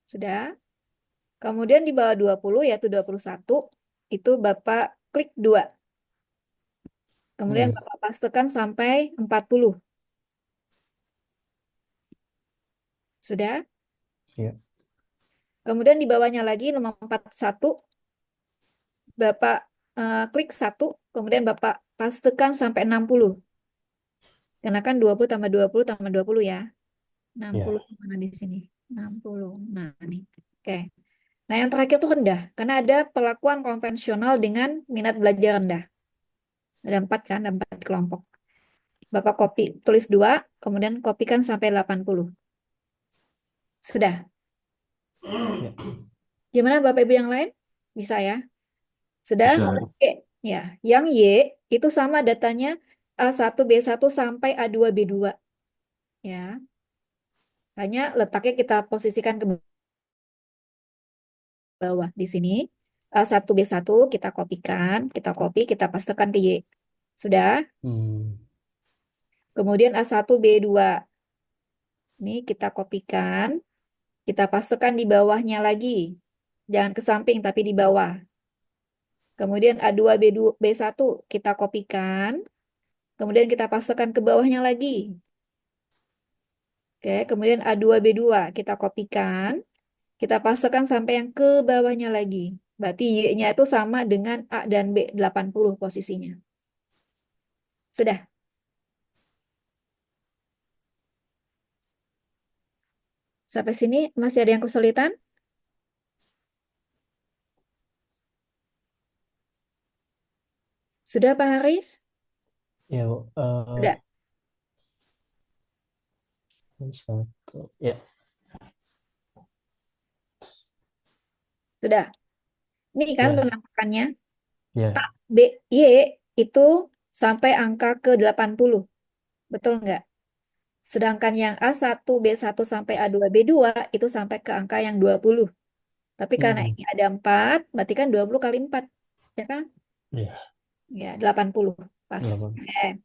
Sudah? Kemudian di bawah 20 yaitu 21, itu Bapak klik 2. Kemudian Bapak pastekan sampai 40. Sudah? Ya. Kemudian di bawahnya lagi nomor 41, Bapak klik 1, kemudian Bapak pastekan sampai 60. Karena kan 20 tambah 20 tambah 20 ya. 60 mana di sini? 60. Nah, nih. Oke. Nah, yang terakhir itu rendah. Karena ada perlakuan konvensional dengan minat belajar rendah. Ada 4 kan, ada 4 kelompok. Bapak tulis 2, kemudian kopikan sampai 80. Sudah. Ya. Gimana Bapak Ibu yang lain? Bisa ya? Sudah? Bisa. Oke. Ya, yang Y itu sama datanya A1B1 sampai A2B2. Ya. Hanya letaknya kita posisikan ke bawah di sini. A1B1 kita kopikan, kita pastekan ke Y. Sudah? Kemudian A1B2. Ini kita kopikan, kita pastekan di bawahnya lagi. Jangan ke samping tapi di bawah. Kemudian A2B1 kita kopikan, kemudian kita pastekan ke bawahnya lagi. Oke, kemudian A2B2 kita kopikan, kita pastekan sampai yang ke bawahnya lagi. Berarti Y-nya itu sama dengan A dan B, 80 posisinya. Sudah. Sampai sini masih ada yang kesulitan? Sudah Pak Haris? Ya, Bu. Sudah. Satu. Ya. Sudah. Ini kan Ya. penampakannya. Ya. B, Y itu sampai angka ke 80. Betul nggak? Sedangkan yang A1B1 sampai A2B2 itu sampai ke angka yang 20. Tapi karena ini ada 4, berarti kan 20 kali 4. Ya kan? Ya. Ya, 80. Pas. 80. Oke.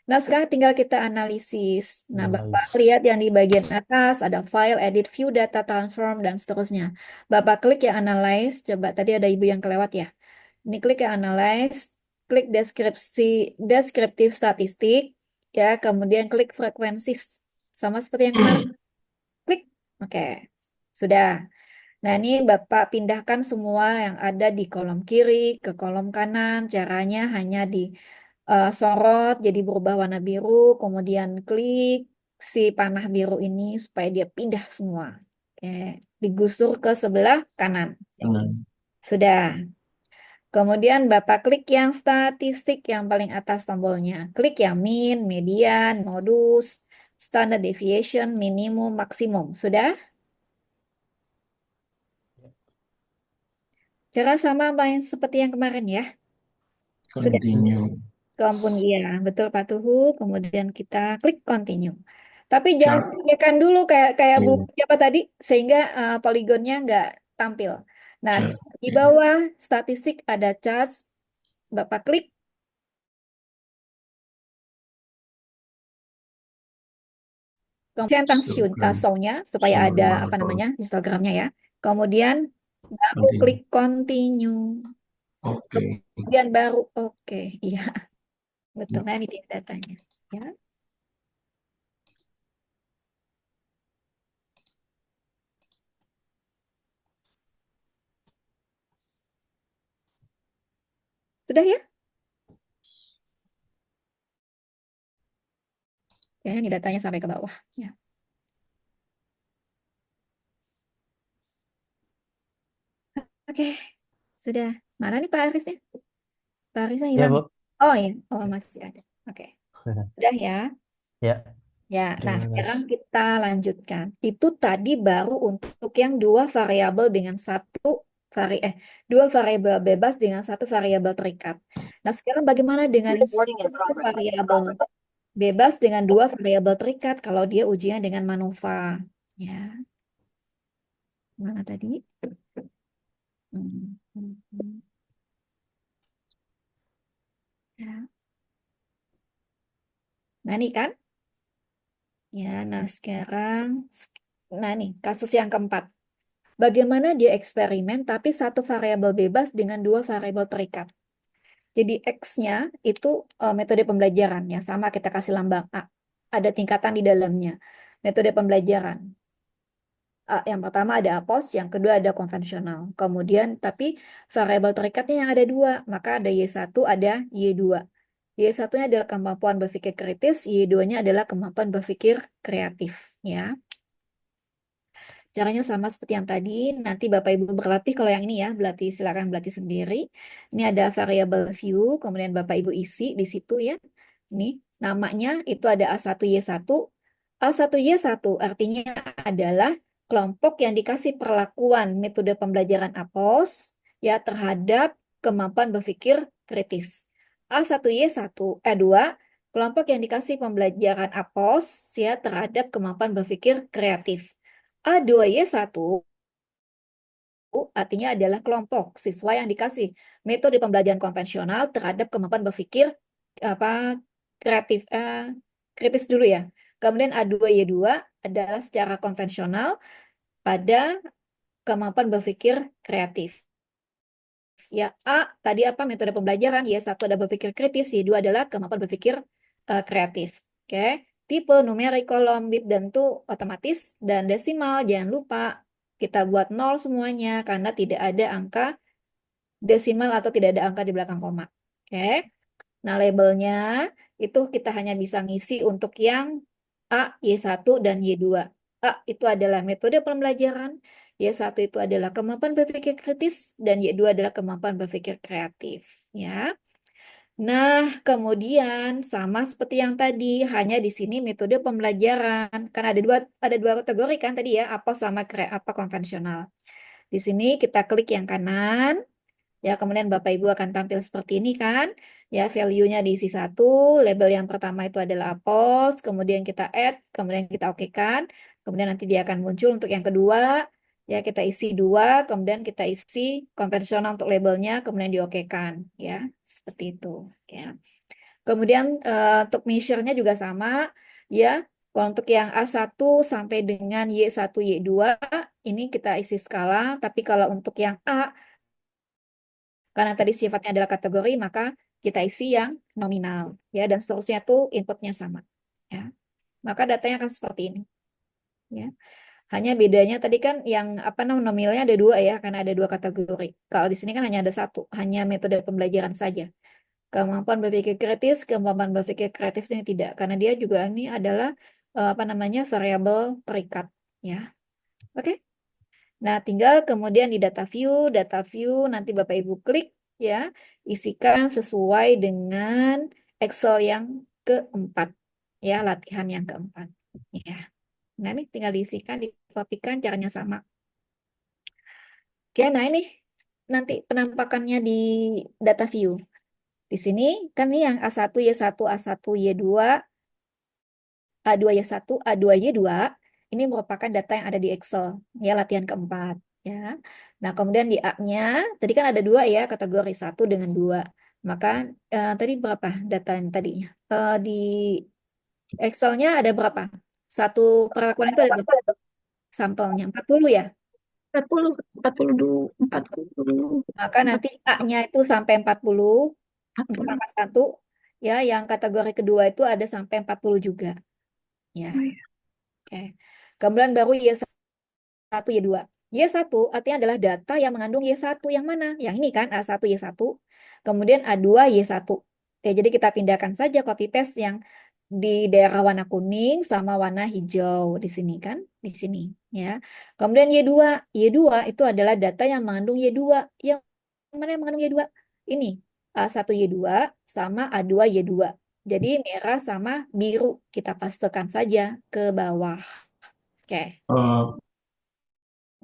Nah, sekarang tinggal kita analisis. Nah, Bapak Analysis. lihat yang di bagian atas, ada file, edit, view, data, transform, dan seterusnya. Bapak klik yang analyze. Coba, tadi ada ibu yang kelewat ya. Ini klik yang analyze, klik deskriptif statistik, ya, kemudian klik frekuensis. Sama seperti yang kemarin. Klik. Oke. Sudah. Nah, ini Bapak pindahkan semua yang ada di kolom kiri ke kolom kanan. Caranya hanya di sorot jadi berubah warna biru, kemudian klik si panah biru ini supaya dia pindah semua. Oke, digusur ke sebelah kanan. Sudah. Kemudian Bapak klik yang statistik yang paling atas tombolnya. Klik yang mean, median, modus, standard deviation, minimum, maksimum. Sudah? Cara sama yang seperti yang kemarin ya. Sudah. Continue. Kemudian, ya, betul Pak Tuhu. Kemudian kita klik continue. Tapi jangan Chart. sediakan dulu kayak kayak Oh, buku apa tadi, sehingga poligonnya nggak tampil. Nah, di chart. di bawah statistik ada charts. Bapak klik. Kemudian tentang Histogram. show-nya supaya Summary ada apa marker. namanya histogramnya ya. Kemudian baru Continue. klik continue. Oke. Kemudian baru oke. Iya, betul. Nah, ini dia datanya. Ya. Sudah ya? Ya, ini datanya sampai ke bawah. Ya. Oke, sudah. Mana nih Pak Arisnya? Pak Arisnya Ya, hilang. Bu. Oh iya, oh masih ada. Oke, sudah ya. Ya, Ya, nah terima sekarang kasih. kita lanjutkan. Itu tadi baru untuk yang dua variabel dengan dua variabel bebas dengan satu variabel terikat. Nah, sekarang bagaimana dengan satu variabel bebas dengan dua variabel terikat kalau dia ujian dengan manuva? Ya, mana tadi? Hmm, hmm, hmm. Ya. Nah, ini kan? Ya, nah sekarang, nah nih kasus yang keempat. Bagaimana dia eksperimen tapi satu variabel bebas dengan dua variabel terikat. Jadi X-nya itu metode pembelajaran ya, sama kita kasih lambang A. Ada tingkatan di dalamnya. Metode pembelajaran. Yang pertama ada APOS, yang kedua ada konvensional. Kemudian tapi variabel terikatnya yang ada dua, maka ada Y1, ada Y2. Y1-nya adalah kemampuan berpikir kritis, Y2-nya adalah kemampuan berpikir kreatif ya. Caranya sama seperti yang tadi. Nanti Bapak Ibu berlatih kalau yang ini ya, silakan berlatih sendiri. Ini ada variable view, kemudian Bapak Ibu isi di situ ya. Ini namanya itu ada A1Y1. A1Y1 artinya adalah kelompok yang dikasih perlakuan metode pembelajaran APOS ya terhadap kemampuan berpikir kritis. A1Y2 kelompok yang dikasih pembelajaran APOS ya terhadap kemampuan berpikir kreatif. A2Y1 artinya adalah kelompok siswa yang dikasih metode pembelajaran konvensional terhadap kemampuan berpikir apa kreatif kritis dulu ya. Kemudian A2Y2 adalah secara konvensional pada kemampuan berpikir kreatif. Ya, A tadi apa metode pembelajaran, Y1 ada berpikir kritis, Y2 adalah kemampuan berpikir kreatif. Oke. Tipe numerik, kolom, bit, dan itu otomatis. Dan desimal, jangan lupa kita buat 0 semuanya karena tidak ada angka desimal atau tidak ada angka di belakang koma. Oke. Nah, labelnya itu kita hanya bisa ngisi untuk yang A, Y1, dan Y2. A itu adalah metode pembelajaran, Y1 itu adalah kemampuan berpikir kritis, dan Y2 adalah kemampuan berpikir kreatif. Ya. Nah, kemudian sama seperti yang tadi, hanya di sini metode pembelajaran. Kan ada dua kategori kan tadi ya, apa sama apa konvensional. Di sini kita klik yang kanan, ya kemudian Bapak Ibu akan tampil seperti ini kan. Ya, value-nya diisi 1, label yang pertama itu adalah APOS, kemudian kita add, kemudian kita okekan, kemudian nanti dia akan muncul untuk yang kedua. Ya, kita isi 2, kemudian kita isi konvensional untuk labelnya, kemudian diokekan. Ya, seperti itu. Ya. Kemudian untuk measure-nya juga sama. Ya, kalau untuk yang A1 sampai dengan Y1, Y2, ini kita isi skala. Tapi kalau untuk yang A, karena tadi sifatnya adalah kategori, maka kita isi yang nominal. Ya, dan seterusnya tuh inputnya sama. Ya. Maka datanya akan seperti ini. Ya. Hanya bedanya tadi kan yang apa namanya nominalnya ada dua ya, karena ada dua kategori. Kalau di sini kan hanya ada satu, hanya metode pembelajaran saja. Kemampuan berpikir kritis, kemampuan berpikir kreatif ini tidak, karena dia juga ini adalah apa namanya variabel terikat. Ya, oke. Nah, tinggal kemudian di data view nanti Bapak Ibu klik ya, isikan sesuai dengan Excel yang keempat, ya latihan yang keempat. Ya. Nah, ini tinggal diisikan, dikopikan, caranya sama. Oke, nah ini nanti penampakannya di data view. Di sini kan nih yang A1, Y1, A1, Y2, A2, Y1, A2, Y2, ini merupakan data yang ada di Excel, ya latihan keempat. Ya. Nah, kemudian di A-nya, tadi kan ada dua ya, kategori 1 dengan 2. Maka tadi berapa data yang tadinya? Di Excel-nya ada berapa? Satu perlakuan itu ada berapa sampelnya? 40 ya? 40, 42, 40, Maka nanti A-nya itu sampai 40, untuk 40. angka 1, ya, yang kategori kedua itu ada sampai 40 juga. Ya, Oh, iya. oke. Kemudian baru Y1, Y2. Y1 artinya adalah data yang mengandung Y1 yang mana? Yang ini kan A1, Y1. Kemudian A2, Y1. Oke, jadi kita pindahkan saja copy paste yang di daerah warna kuning sama warna hijau di sini kan, di sini ya. Kemudian Y2, Y2 itu adalah data yang mengandung Y2. Yang mana yang mengandung Y2? Ini A1 Y2 sama A2 Y2. Jadi merah sama biru kita pastekan saja ke bawah. Oke, Eh,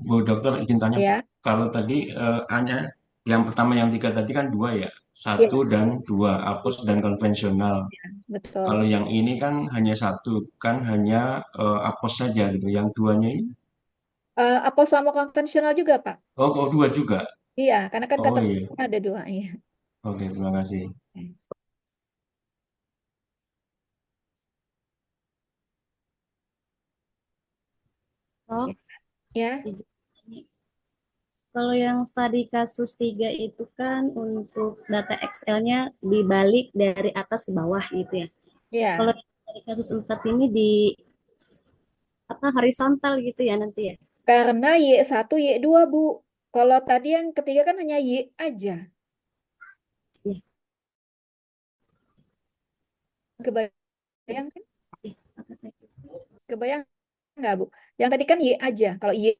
Bu Dokter izin tanya, ya. kalau tadi A-nya yang pertama yang 3 tadi kan 2 ya, Iya, 1 dan 2, apos dan konvensional. betul. Kalau yang ini kan hanya 1, kan hanya apos saja gitu. Yang duanya ini, Apa sama konvensional juga, Pak? oh 2 juga. Iya, karena kan Oh iya, kategorinya ada dua. Iya. oke terima kasih. Prof, Ya, kalau yang tadi kasus 3 itu kan untuk data Excel-nya dibalik dari atas ke bawah gitu ya. ya. Kalau dari kasus 4 ini di apa horizontal gitu ya nanti ya. Karena Y1, Y2, Bu. Kalau tadi yang ketiga kan hanya Y aja. Iya. Kebayang kan? Iya, apa tadi? Kebayang nggak, Bu? Yang tadi kan Y aja. Kalau Y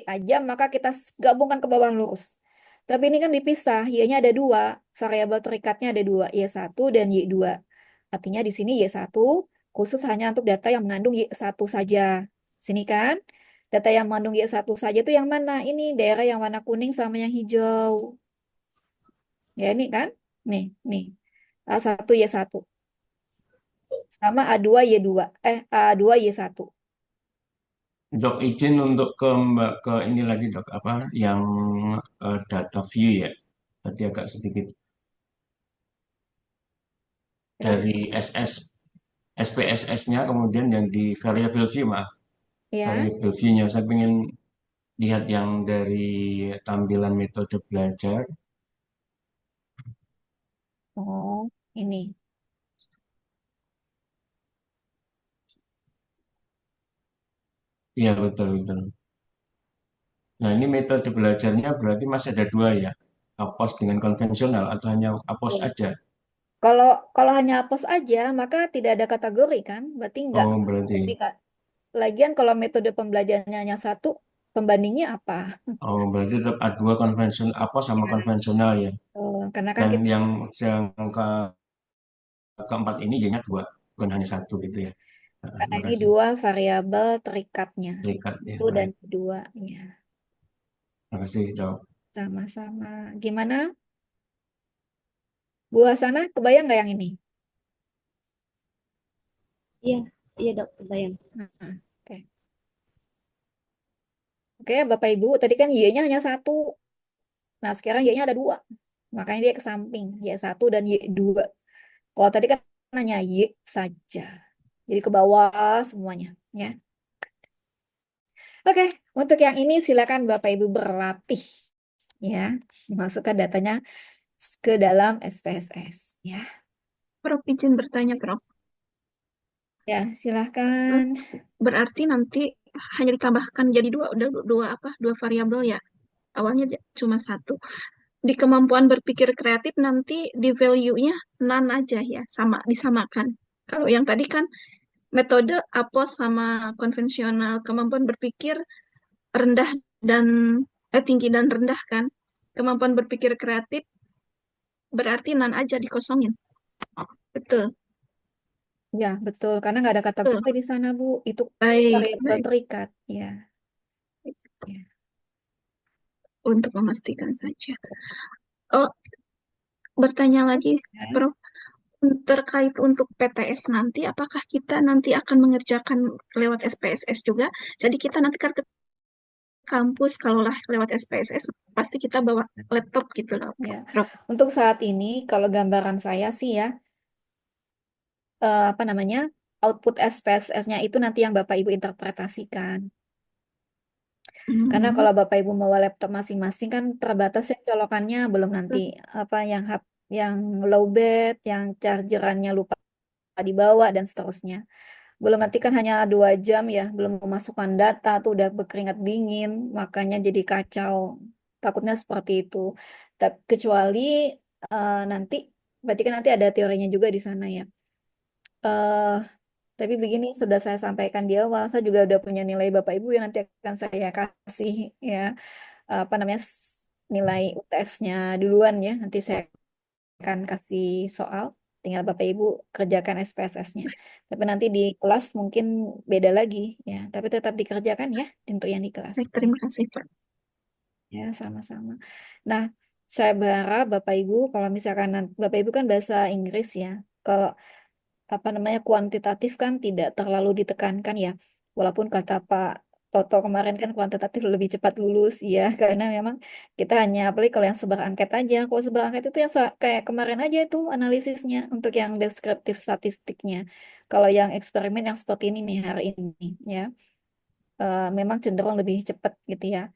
aja, maka kita gabungkan ke bawah lurus. Tapi ini kan dipisah. Y-nya ada dua. Variabel terikatnya ada dua. Y1 dan Y2. Artinya di sini Y1 khusus hanya untuk data yang mengandung Y1 saja. Sini kan? Data yang mengandung Y1 saja itu yang mana? Ini daerah yang warna kuning sama yang hijau. Ya ini kan? Nih. A1 Y1 sama A2 Y2. A2 Y1. Dok izin untuk ke Mbak ke ini lagi dok apa yang data view ya. Tadi agak sedikit dari SS SPSS-nya kemudian yang di variable view maaf. Ya. Variable view-nya saya ingin lihat yang dari tampilan metode belajar. Oh, ini. Iya betul betul. Nah ini metode belajarnya berarti masih ada 2 ya. Apos dengan konvensional atau hanya apos aja? Kalau kalau hanya apos aja, maka tidak ada kategori kan? Berarti enggak. Oh berarti. Lagian kalau metode pembelajarannya hanya satu, pembandingnya apa? Oh berarti tetap A2 konvensional apos sama Ya. konvensional ya. Karena kan Dan kita, yang keempat ini y-nya 2 bukan hanya satu gitu ya. Nah, karena terima ini kasih. dua variabel terikatnya, Terikat ya satu dan baik. kedua. Ya, Terima kasih dok. sama-sama. Gimana? Bu Hasana, kebayang nggak yang ini? Iya, iya Dok, kebayang. Nah, oke. Oke, Bapak Ibu, tadi kan Y-nya hanya satu. Nah, sekarang Y-nya ada dua. Makanya dia ke samping, Y1 dan Y2. Kalau tadi kan hanya Y saja. Jadi ke bawah semuanya, ya. Oke, untuk yang ini silakan Bapak Ibu berlatih, ya, masukkan datanya ke dalam SPSS, ya. Prof, izin bertanya, Prof. Ya, silakan. Berarti nanti hanya ditambahkan jadi dua variabel ya. Awalnya cuma satu. Di kemampuan berpikir kreatif nanti di value-nya none aja ya, sama disamakan. Kalau yang tadi kan metode APOS sama konvensional, kemampuan berpikir rendah dan tinggi dan rendah kan. Kemampuan berpikir kreatif berarti none aja dikosongin. Betul. Ya, betul. Karena nggak ada Betul. kategori di sana, Bu. Itu Baik, variabel baik. terikat, ya. Ya. untuk memastikan saja. Oh, bertanya lagi, Ya. Prof. Terkait untuk PTS nanti, apakah kita nanti akan mengerjakan lewat SPSS juga? Jadi kita nanti kan ke kampus, kalaulah lewat SPSS, pasti kita bawa laptop gitu loh, Ya. Prof. Untuk saat ini, kalau gambaran saya sih ya, apa namanya, output SPSS-nya itu nanti yang Bapak Ibu interpretasikan. Karena Hmm, kalau Bapak Ibu bawa laptop masing-masing kan terbatas ya colokannya, belum nanti apa yang lowbat, yang chargerannya lupa dibawa dan seterusnya. Belum nanti kan hanya 2 jam ya, belum memasukkan data tuh udah berkeringat dingin, makanya jadi kacau. Takutnya seperti itu. Tapi kecuali nanti, berarti kan nanti ada teorinya juga di sana ya. eh tapi begini, sudah saya sampaikan di awal, saya juga udah punya nilai Bapak Ibu yang nanti akan saya kasih ya, apa namanya, nilai UTS-nya duluan ya. Nanti saya akan kasih soal, tinggal Bapak Ibu kerjakan SPSS-nya. Tapi nanti di kelas mungkin beda lagi ya, tapi tetap dikerjakan ya untuk yang di kelas. baik, terima kasih, Pak. Ya, sama-sama. Nah, saya berharap Bapak Ibu, kalau misalkan Bapak Ibu kan bahasa Inggris ya, kalau apa namanya kuantitatif kan tidak terlalu ditekankan ya. Walaupun kata Pak Toto kemarin kan kuantitatif lebih cepat lulus ya, karena memang kita hanya apalagi kalau yang sebar angket aja. Kalau sebar angket itu yang kayak kemarin aja itu analisisnya untuk yang deskriptif statistiknya. Kalau yang eksperimen yang seperti ini nih hari ini ya, memang cenderung lebih cepat gitu ya.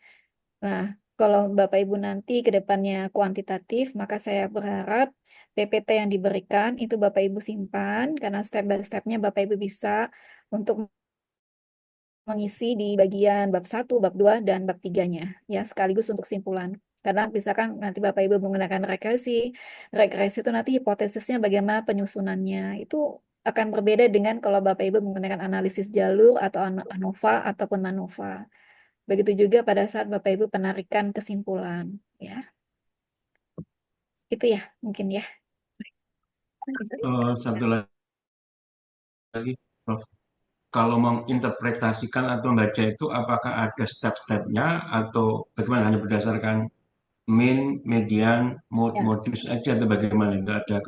Nah, kalau Bapak Ibu nanti ke depannya kuantitatif, maka saya berharap PPT yang diberikan itu Bapak Ibu simpan, karena step by step-nya Bapak Ibu bisa untuk mengisi di bagian bab 1, bab 2, dan bab 3-nya, ya, sekaligus untuk simpulan. Karena misalkan nanti Bapak Ibu menggunakan regresi, regresi itu nanti hipotesisnya bagaimana penyusunannya. Itu akan berbeda dengan kalau Bapak Ibu menggunakan analisis jalur atau ANOVA ataupun MANOVA. Begitu juga pada saat Bapak Ibu penarikan kesimpulan, ya. Itu ya, mungkin ya. Satu lagi, Prof. Kalau menginterpretasikan atau membaca itu, apakah ada step-stepnya atau bagaimana? Hanya berdasarkan mean, median, mode, Ya, modus aja atau bagaimana? Nggak ada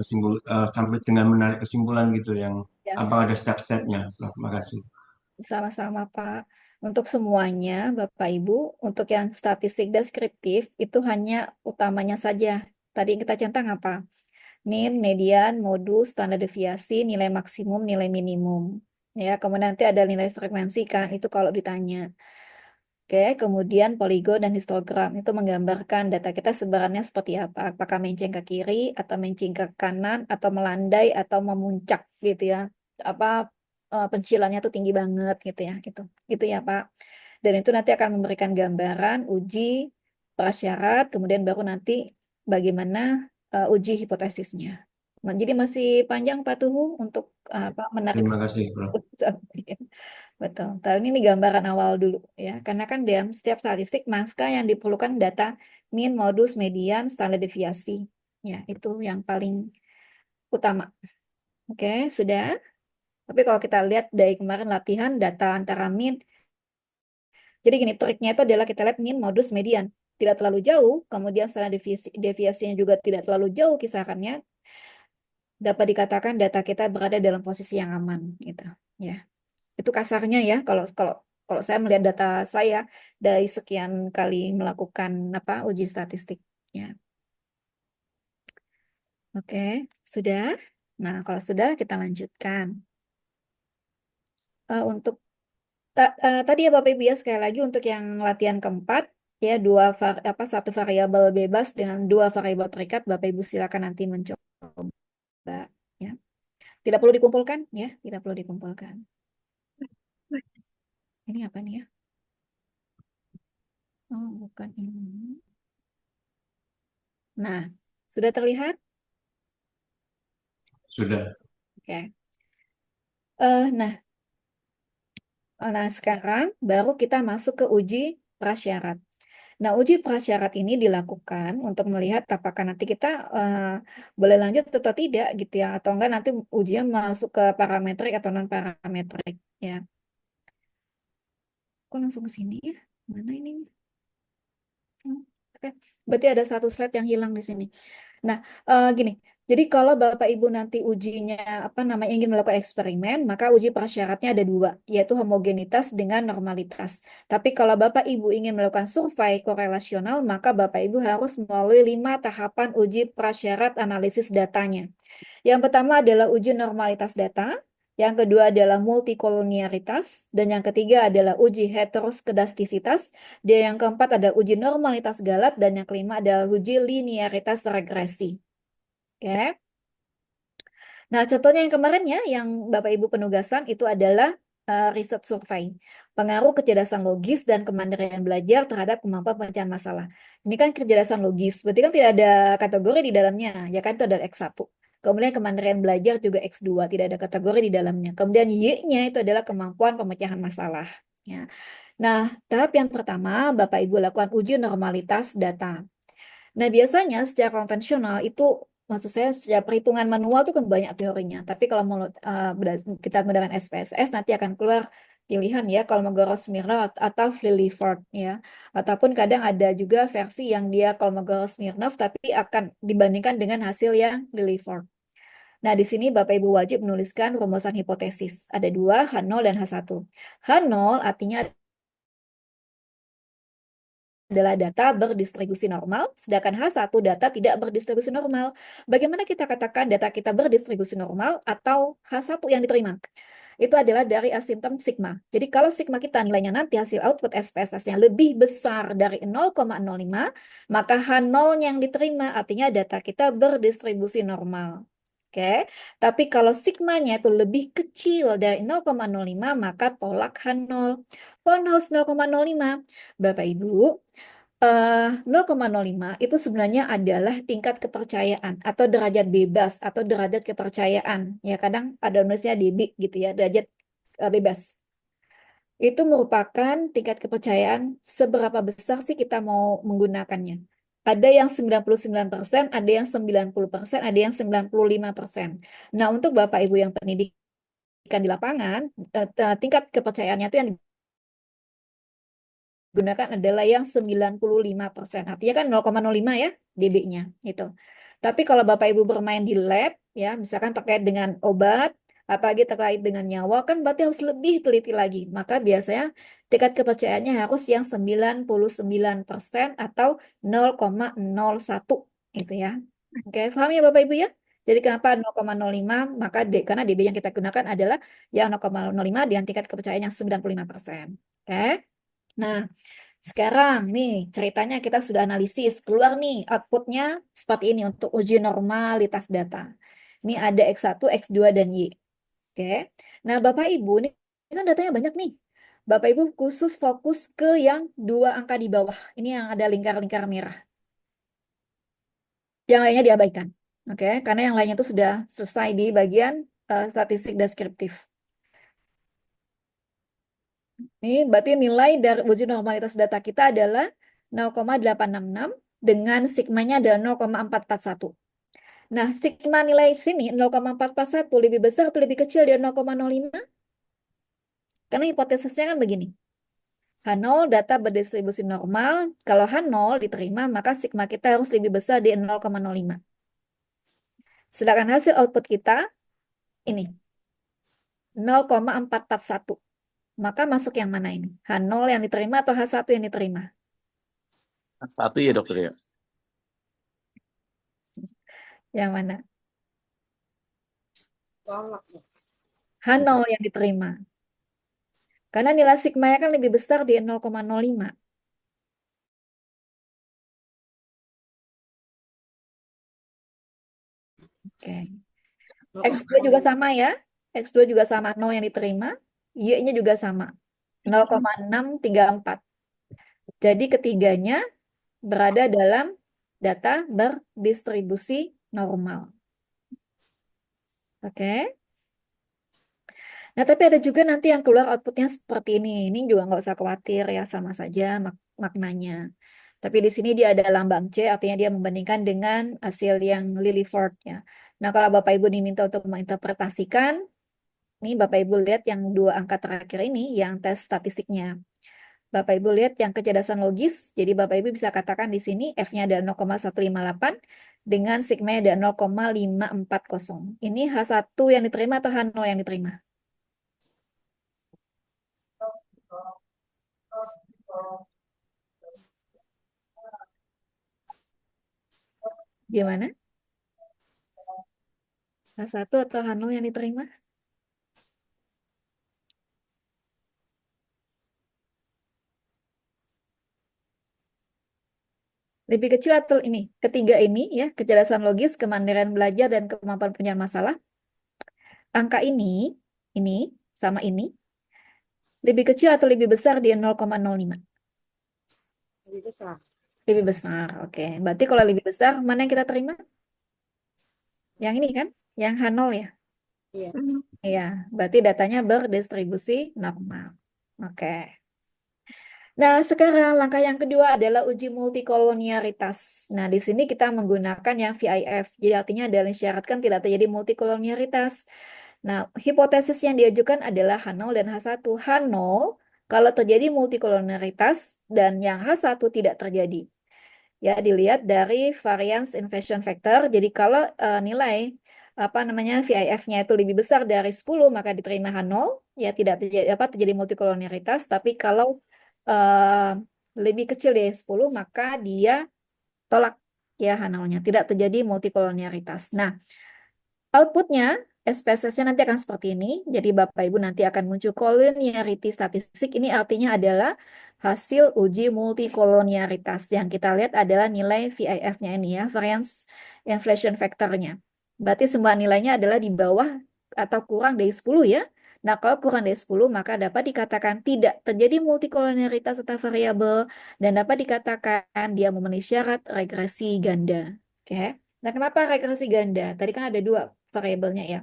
sampai dengan menarik kesimpulan gitu yang ya, apa ada step-stepnya? Prof, makasih. sama-sama Pak. Untuk semuanya, Bapak Ibu, untuk yang statistik deskriptif itu hanya utamanya saja. Tadi yang kita centang apa? Mean, median, modus, standar deviasi, nilai maksimum, nilai minimum. Ya, kemudian nanti ada nilai frekuensi kan, itu kalau ditanya. Oke, kemudian poligon dan histogram itu menggambarkan data kita sebarannya seperti apa. Apakah menceng ke kiri atau menceng ke kanan atau melandai atau memuncak gitu ya. Apa pencilannya tuh tinggi banget gitu ya. Gitu ya Pak. Dan itu nanti akan memberikan gambaran uji prasyarat, kemudian baru nanti bagaimana uji hipotesisnya. Jadi masih panjang Pak Tuhu untuk apa menarik. Terima kasih, Prof. Betul. Tapi ini gambaran awal dulu ya. Karena kan dalam setiap statistik maka yang diperlukan data mean, modus, median, standar deviasi. Ya, itu yang paling utama. Oke, sudah. Tapi kalau kita lihat dari kemarin latihan data antara mean, jadi gini, triknya itu adalah kita lihat mean, modus, median. Tidak terlalu jauh, kemudian standar deviasinya juga tidak terlalu jauh kisarannya. Dapat dikatakan data kita berada dalam posisi yang aman, gitu. Ya. Itu kasarnya ya kalau kalau kalau saya melihat data saya dari sekian kali melakukan apa uji statistiknya. Oke, sudah. Nah, kalau sudah kita lanjutkan. Untuk tadi ya Bapak Ibu ya sekali lagi untuk yang latihan keempat ya satu variabel bebas dengan 2 variabel terikat Bapak Ibu silakan nanti mencoba ya. Tidak perlu dikumpulkan ya, tidak perlu dikumpulkan. Ini apa nih ya? Oh, bukan ini. Nah, sudah terlihat? Sudah. Oke. Nah, sekarang baru kita masuk ke uji prasyarat. Nah, uji prasyarat ini dilakukan untuk melihat apakah nanti kita boleh lanjut atau tidak gitu ya, atau enggak nanti ujian masuk ke parametrik atau non parametrik ya. Kok langsung ke sini ya? Mana ini? Oke, berarti ada satu slide yang hilang di sini. Nah, gini. Jadi kalau Bapak Ibu nanti ujinya ingin melakukan eksperimen, maka uji prasyaratnya ada dua, yaitu homogenitas dengan normalitas. Tapi kalau Bapak Ibu ingin melakukan survei korelasional, maka Bapak Ibu harus melalui 5 tahapan uji prasyarat analisis datanya. Yang pertama adalah uji normalitas data, yang kedua adalah multikolonialitas, dan yang ketiga adalah uji heteroskedastisitas, dan yang keempat adalah uji normalitas galat, dan yang kelima adalah uji linearitas regresi. Oke. Nah, contohnya yang kemarin ya, yang Bapak Ibu penugasan itu adalah riset survei, pengaruh kecerdasan logis dan kemandirian belajar terhadap kemampuan pemecahan masalah. Ini kan kecerdasan logis, berarti kan tidak ada kategori di dalamnya, ya kan itu adalah X1. Kemudian kemandirian belajar juga X2, tidak ada kategori di dalamnya. Kemudian Y-nya itu adalah kemampuan pemecahan masalah. Ya. Nah, tahap yang pertama Bapak Ibu lakukan uji normalitas data. Nah, biasanya secara konvensional itu, maksud saya secara perhitungan manual itu kan banyak teorinya. Tapi kalau mau kita menggunakan SPSS nanti akan keluar pilihan ya, Kolmogorov-Smirnov atau Liliford ya. Ataupun kadang ada juga versi yang dia Kolmogorov-Smirnov tapi akan dibandingkan dengan hasil yang Liliford. Nah, di sini Bapak Ibu wajib menuliskan rumusan hipotesis. Ada dua, H0 dan H1. H0 artinya adalah data berdistribusi normal, sedangkan H1 data tidak berdistribusi normal. Bagaimana kita katakan data kita berdistribusi normal atau H1 yang diterima? Itu adalah dari asimptom sigma. Jadi kalau sigma kita nilainya nanti hasil output SPSS-nya lebih besar dari 0,05, maka H0 yang diterima artinya data kita berdistribusi normal. Oke, tapi kalau sigmanya itu lebih kecil dari 0,05, maka tolak H0. Pornhouse 0,05. Bapak Ibu, 0,05 itu sebenarnya adalah tingkat kepercayaan atau derajat bebas atau derajat kepercayaan. Ya, kadang ada nulisnya DB gitu ya, derajat bebas. Itu merupakan tingkat kepercayaan seberapa besar sih kita mau menggunakannya. Ada yang 99%, ada yang 90%, ada yang 95%. Nah, untuk Bapak Ibu yang pendidikan di lapangan, tingkat kepercayaannya itu yang digunakan adalah yang 95%. Artinya kan 0,05 ya dB-nya gitu. Tapi kalau Bapak Ibu bermain di lab ya, misalkan terkait dengan obat, apalagi terkait dengan nyawa kan berarti harus lebih teliti lagi. Maka biasanya tingkat kepercayaannya harus yang 99% atau 0,01 gitu ya. Oke, paham ya Bapak Ibu ya? Jadi kenapa 0,05? Maka karena dB yang kita gunakan adalah yang 0,05 dengan tingkat kepercayaan yang 95%. Oke. Nah, sekarang nih ceritanya kita sudah analisis, keluar nih outputnya seperti ini untuk uji normalitas data. Ini ada X1, X2, dan Y. Oke. Nah, Bapak Ibu, ini kan datanya banyak nih. Bapak Ibu khusus fokus ke yang 2 angka di bawah. Ini yang ada lingkar-lingkar merah. Yang lainnya diabaikan. Oke, karena yang lainnya itu sudah selesai di bagian statistik deskriptif. Ini berarti nilai dari uji normalitas data kita adalah 0,866 dengan sigmanya adalah 0,441. Nah, sigma nilai sini 0,441 lebih besar atau lebih kecil dari 0,05? Karena hipotesisnya kan begini. H0 data berdistribusi normal. Kalau H0 diterima, maka sigma kita harus lebih besar di 0,05. Sedangkan hasil output kita ini 0,441. Maka masuk yang mana ini? H0 yang diterima atau H1 yang diterima? Satu ya dokter ya. Yang mana? Tolak. H0 yang diterima. Karena nilai sigma-nya kan lebih besar di 0,05. Oke. X2 juga sama ya. X2 juga sama 0 yang diterima. Y-nya juga sama. 0,634. Jadi ketiganya berada dalam data berdistribusi normal. Oke. Nah, tapi ada juga nanti yang keluar outputnya seperti ini. Ini juga nggak usah khawatir ya, sama saja maknanya. Tapi di sini dia ada lambang C, artinya dia membandingkan dengan hasil yang Liliford ya. Nah, kalau Bapak Ibu diminta untuk menginterpretasikan, nih Bapak Ibu lihat yang 2 angka terakhir ini, yang tes statistiknya. Bapak Ibu lihat yang kecerdasan logis, jadi Bapak Ibu bisa katakan di sini F-nya ada 0,158 dengan sigma ada 0,540. Ini H1 yang diterima atau H0 yang diterima? Gimana? H1 atau H0 yang diterima? Lebih kecil atau ini? Ketiga ini ya, kecerdasan logis, kemandirian belajar, dan kemampuan penyelesaian masalah. Angka ini, sama ini, lebih kecil atau lebih besar di 0,05? Lebih besar. Lebih besar, oke. Berarti kalau lebih besar, mana yang kita terima? Yang ini kan? Yang H0 ya? Iya. Iya, berarti datanya berdistribusi normal. Oke. Nah, sekarang langkah yang kedua adalah uji multikolonialitas. Nah, di sini kita menggunakan yang VIF. Jadi artinya adalah syaratkan tidak terjadi multikolonialitas. Nah, hipotesis yang diajukan adalah H0 dan H1. H0 kalau terjadi multikolonialitas dan yang H1 tidak terjadi. Ya, dilihat dari variance inversion factor. Jadi kalau nilai VIF-nya itu lebih besar dari 10 maka diterima H0, ya tidak terjadi multikolonialitas, tapi kalau lebih kecil dari 10 maka dia tolak ya H0-nya, tidak terjadi multikolonialitas. Nah, outputnya SPSS-nya nanti akan seperti ini. Jadi Bapak Ibu nanti akan muncul collinearity statistik. Ini artinya adalah hasil uji multikolonialitas. Yang kita lihat adalah nilai VIF-nya ini ya, variance inflation factor-nya. Berarti semua nilainya adalah di bawah atau kurang dari 10 ya. Nah, kalau kurang dari 10 maka dapat dikatakan tidak terjadi multikolonialitas atau variabel dan dapat dikatakan dia memenuhi syarat regresi ganda. Oke. Nah, kenapa regresi ganda? Tadi kan ada dua variabelnya ya,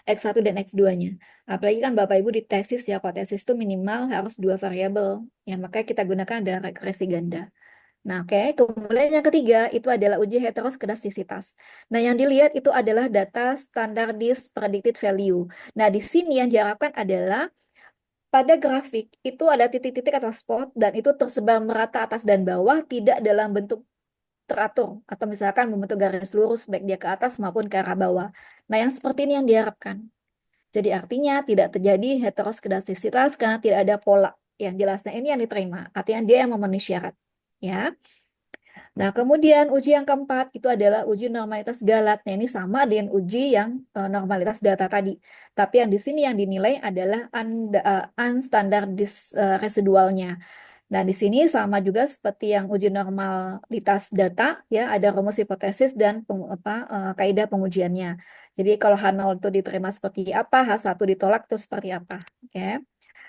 X1 dan X2-nya. Apalagi kan Bapak Ibu di tesis ya, kalau tesis itu minimal harus dua variabel. Ya, makanya kita gunakan adalah regresi ganda. Nah, oke. Kemudian yang ketiga itu adalah uji heteroskedastisitas. Nah, yang dilihat itu adalah data standardized predicted value. Nah, di sini yang diharapkan adalah pada grafik itu ada titik-titik atau spot dan itu tersebar merata atas dan bawah, tidak dalam bentuk teratur atau misalkan membentuk garis lurus baik dia ke atas maupun ke arah bawah. Nah, yang seperti ini yang diharapkan. Jadi artinya tidak terjadi heteroskedastisitas karena tidak ada pola. Yang jelasnya ini yang diterima. Artinya dia yang memenuhi syarat. Ya. Nah, kemudian uji yang keempat itu adalah uji normalitas galat. Nah, ini sama dengan uji yang normalitas data tadi. Tapi yang di sini yang dinilai adalah unstandardized residualnya. Nah, di sini sama juga seperti yang uji normalitas data, ya, ada rumus hipotesis dan kaidah pengujiannya. Jadi kalau H0 itu diterima seperti apa, H1 ditolak itu seperti apa. Oke.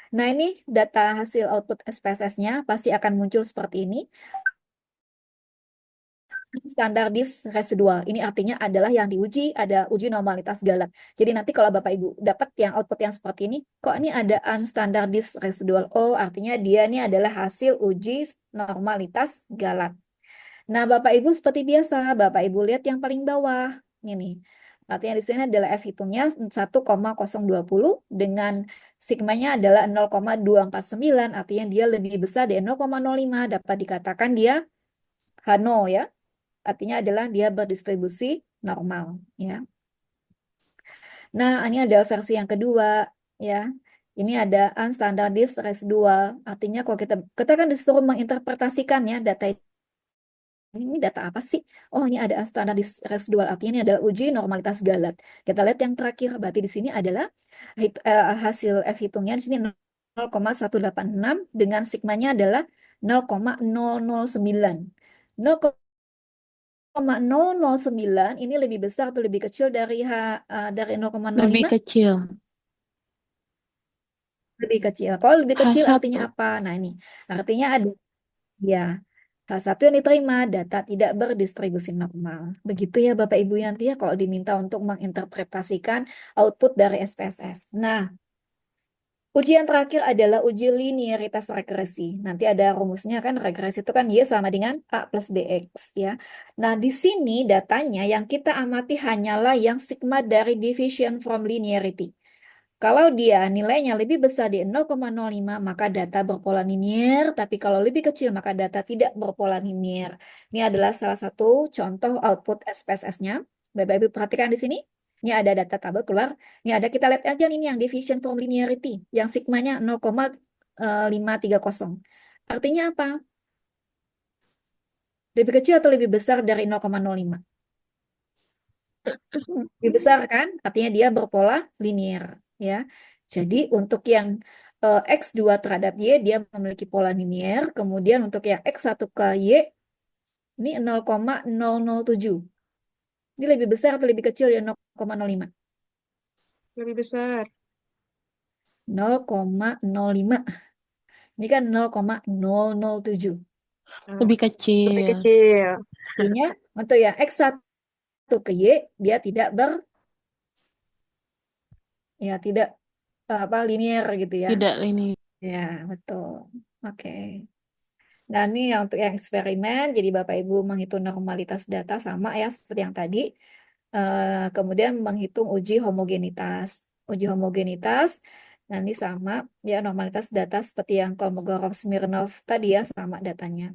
Nah, ini data hasil output SPSS-nya pasti akan muncul seperti ini. Standardis residual. Ini artinya adalah yang diuji, ada uji normalitas galat. Jadi nanti kalau Bapak Ibu dapat yang output yang seperti ini, kok ini ada unstandardis residual? Oh, artinya dia ini adalah hasil uji normalitas galat. Nah, Bapak Ibu seperti biasa, Bapak Ibu lihat yang paling bawah. Ini. Artinya di sini adalah F hitungnya 1,020 dengan sigmanya adalah 0,249, artinya dia lebih besar dari 0,05, dapat dikatakan dia H0 ya. Artinya adalah dia berdistribusi normal ya. Nah, ini ada versi yang kedua ya. Ini ada unstandardized residual. Artinya kalau kita kan disuruh menginterpretasikan ya data ini data apa sih? Oh, ini ada unstandardized residual. Artinya ini adalah uji normalitas galat. Kita lihat yang terakhir. Berarti di sini adalah hasil F hitungnya di sini 0,186 dengan sigmanya adalah 0,009. 0,009 ini lebih besar atau lebih kecil dari dari 0,05? Lebih kecil. Lebih kecil. Kalau lebih kecil H1. artinya apa? Nah, ini artinya ada ya H1 yang diterima data tidak berdistribusi normal. Begitu ya Bapak Ibu Yanti ya kalau diminta untuk menginterpretasikan output dari SPSS. Nah, ujian terakhir adalah uji linearitas regresi. Nanti ada rumusnya kan, regresi itu kan Y sama dengan A plus BX ya. Nah, di sini datanya yang kita amati hanyalah yang sigma dari division from linearity. Kalau dia nilainya lebih besar di 0,05, maka data berpola linier, tapi kalau lebih kecil, maka data tidak berpola linier. Ini adalah salah satu contoh output SPSS-nya. Bapak Ibu perhatikan di sini. Ini ada data tabel keluar. Ini ada, kita lihat aja ini yang division from linearity, yang sigmanya 0,530. Artinya apa? Lebih kecil atau lebih besar dari 0,05? Lebih besar kan? Artinya dia berpola linier, ya. Jadi untuk yang X2 terhadap Y, dia memiliki pola linier. Kemudian untuk yang X1 ke Y, ini 0,007. Ini lebih besar atau lebih kecil dari 0,05? Lebih besar. 0,05. Ini kan 0,007. Nah, Lebih lebih kecil. kecil. Artinya untuk yang X1 ke Y, dia tidak tidak linier gitu ya. Tidak ini. Ya, betul. Oke. Nah, ini yang untuk yang eksperimen, jadi Bapak Ibu menghitung normalitas data sama ya seperti yang tadi. Kemudian menghitung uji homogenitas. Uji homogenitas, nah ini sama ya normalitas data seperti yang Kolmogorov-Smirnov tadi ya, sama datanya.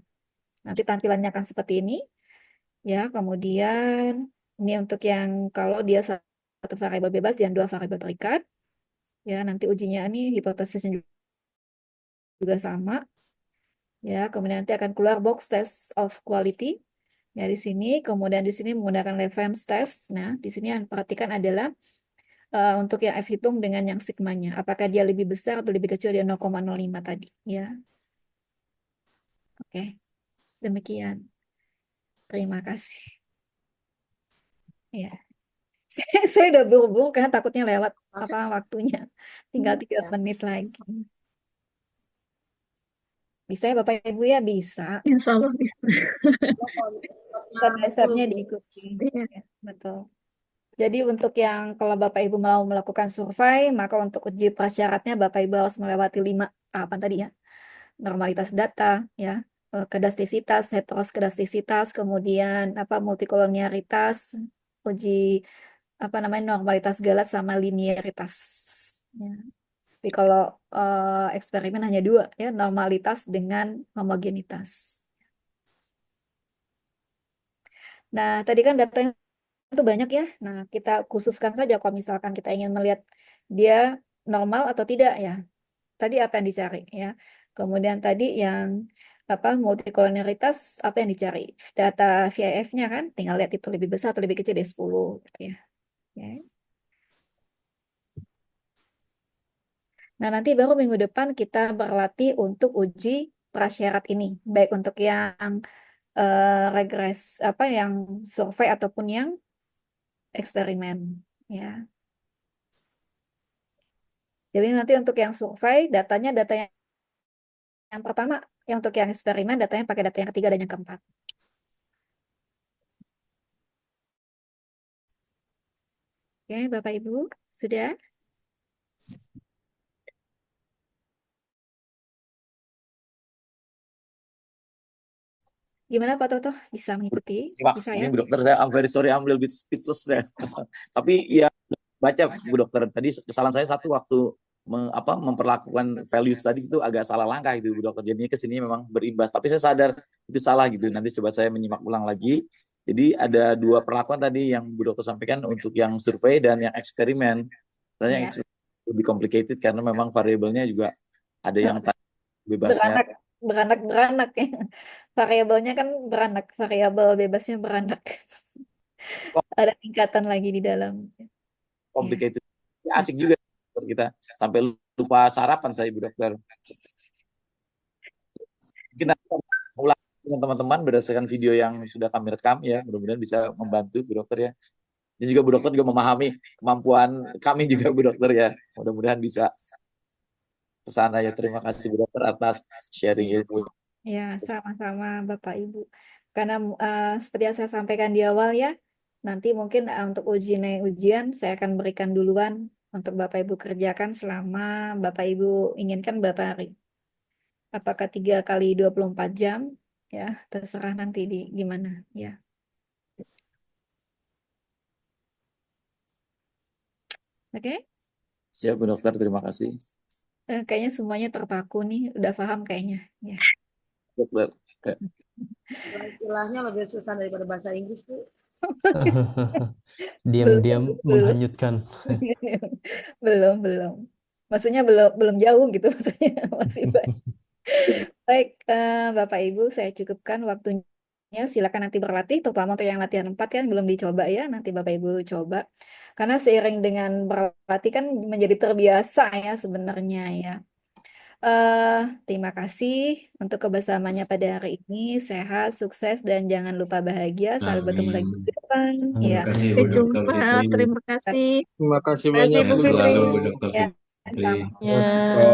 Nanti tampilannya akan seperti ini. Ya, kemudian ini untuk yang kalau dia satu variabel bebas dan dua variabel terikat. Ya, nanti ujinya ini hipotesisnya juga sama. Ya, kemudian nanti akan keluar box test of quality. Ya, di sini, kemudian di sini menggunakan Lefebvre test. Nah, di sini yang perhatikan adalah untuk yang F hitung dengan yang sigmanya. Apakah dia lebih besar atau lebih kecil dari 0,05 tadi. Ya, oke. Demikian. Terima kasih. Ya, saya udah buru-buru karena takutnya lewat waktunya. Tinggal 3 Ya. menit lagi. Bisa ya Bapak Ibu ya? Bisa. Insya Allah bisa. Step-by-stepnya diikuti. Iya. Ya, betul. Jadi untuk yang kalau Bapak Ibu mau melakukan survei, maka untuk uji prasyaratnya Bapak Ibu harus melewati 5 tahapan tadi ya. Normalitas data, ya, kedastisitas, heteroskedastisitas, kemudian multikolonialitas, uji normalitas galat sama linearitas. Ya. Tapi kalau eksperimen hanya 2 ya, normalitas dengan homogenitas. Nah, tadi kan datanya itu banyak ya. Nah, kita khususkan saja kalau misalkan kita ingin melihat dia normal atau tidak ya. Tadi apa yang dicari ya. Kemudian tadi yang multikolonialitas apa yang dicari? Data VIF-nya kan, tinggal lihat itu lebih besar atau lebih kecil dari 10 gitu ya. Ya. Nah, nanti baru minggu depan kita berlatih untuk uji prasyarat ini, baik untuk yang regres yang survei ataupun yang eksperimen ya. Jadi nanti untuk yang survei datanya data yang pertama, yang untuk yang eksperimen datanya pakai data yang ketiga dan yang keempat. Oke, Bapak Ibu, sudah? Gimana Pak Toto? Bisa mengikuti? Pak, Bisa ini ya? Bu Dokter, I'm very sorry, I'm a little bit speechless ya. Tapi ya baca Bu Dokter, tadi kesalahan saya satu waktu memperlakukan values tadi itu agak salah langkah itu Bu Dokter. Jadinya kesini memang berimbas. Tapi saya sadar itu salah gitu. Nanti coba saya menyimak ulang lagi. Jadi ada 2 perlakuan tadi yang Bu Dokter sampaikan untuk yang survei dan yang eksperimen. Sebenarnya yang Ya. eksperimen lebih complicated karena memang variabelnya juga ada yang bebasnya. Beranak ya. Variabelnya kan beranak, variabel bebasnya beranak. Ada tingkatan lagi di dalam. Complicated. Ya, asik juga kita sampai lupa sarapan saya Bu Dokter. Mungkin ulang dengan teman-teman berdasarkan video yang sudah kami rekam ya, mudah-mudahan bisa membantu Bu Dokter ya. Dan juga Bu Dokter juga memahami kemampuan kami juga Bu Dokter ya. Mudah-mudahan bisa ke sana ya. Terima kasih Bu Dokter atas sharing ilmu. Ya, sama-sama Bapak Ibu. Karena seperti yang saya sampaikan di awal ya, nanti mungkin untuk ujian saya akan berikan duluan untuk Bapak Ibu kerjakan selama Bapak Ibu inginkan berapa hari. Apakah 3 kali 24 jam? Ya, terserah nanti di gimana ya. Oke? Siap, Bu Dokter. Terima kasih, Kayaknya semuanya terpaku nih, udah paham kayaknya. Ya. Dokter. Istilahnya lebih susah daripada bahasa Inggris, Bu. Diam-diam Belum, belum. menghanyutkan. Belum. Maksudnya belum jauh gitu, maksudnya masih banyak. Baik, Bapak Ibu, saya cukupkan waktunya. Silakan nanti berlatih, terutama untuk yang latihan 4 kan belum dicoba ya, nanti Bapak Ibu coba. Karena seiring dengan berlatih kan menjadi terbiasa ya sebenarnya ya. Terima kasih untuk kebersamaannya pada hari ini. Sehat, sukses, dan jangan lupa bahagia. Sampai bertemu lagi Amin. di depan. Terima Ya, kasih Sampai Bu Dokter jumpa. Fitri. Terima kasih. Terima kasih Terima kasih banyak Bu Sehat Bu Fitri. selalu Dokter. Bu Dokter ya, Fitri. sama. Ya. Ya.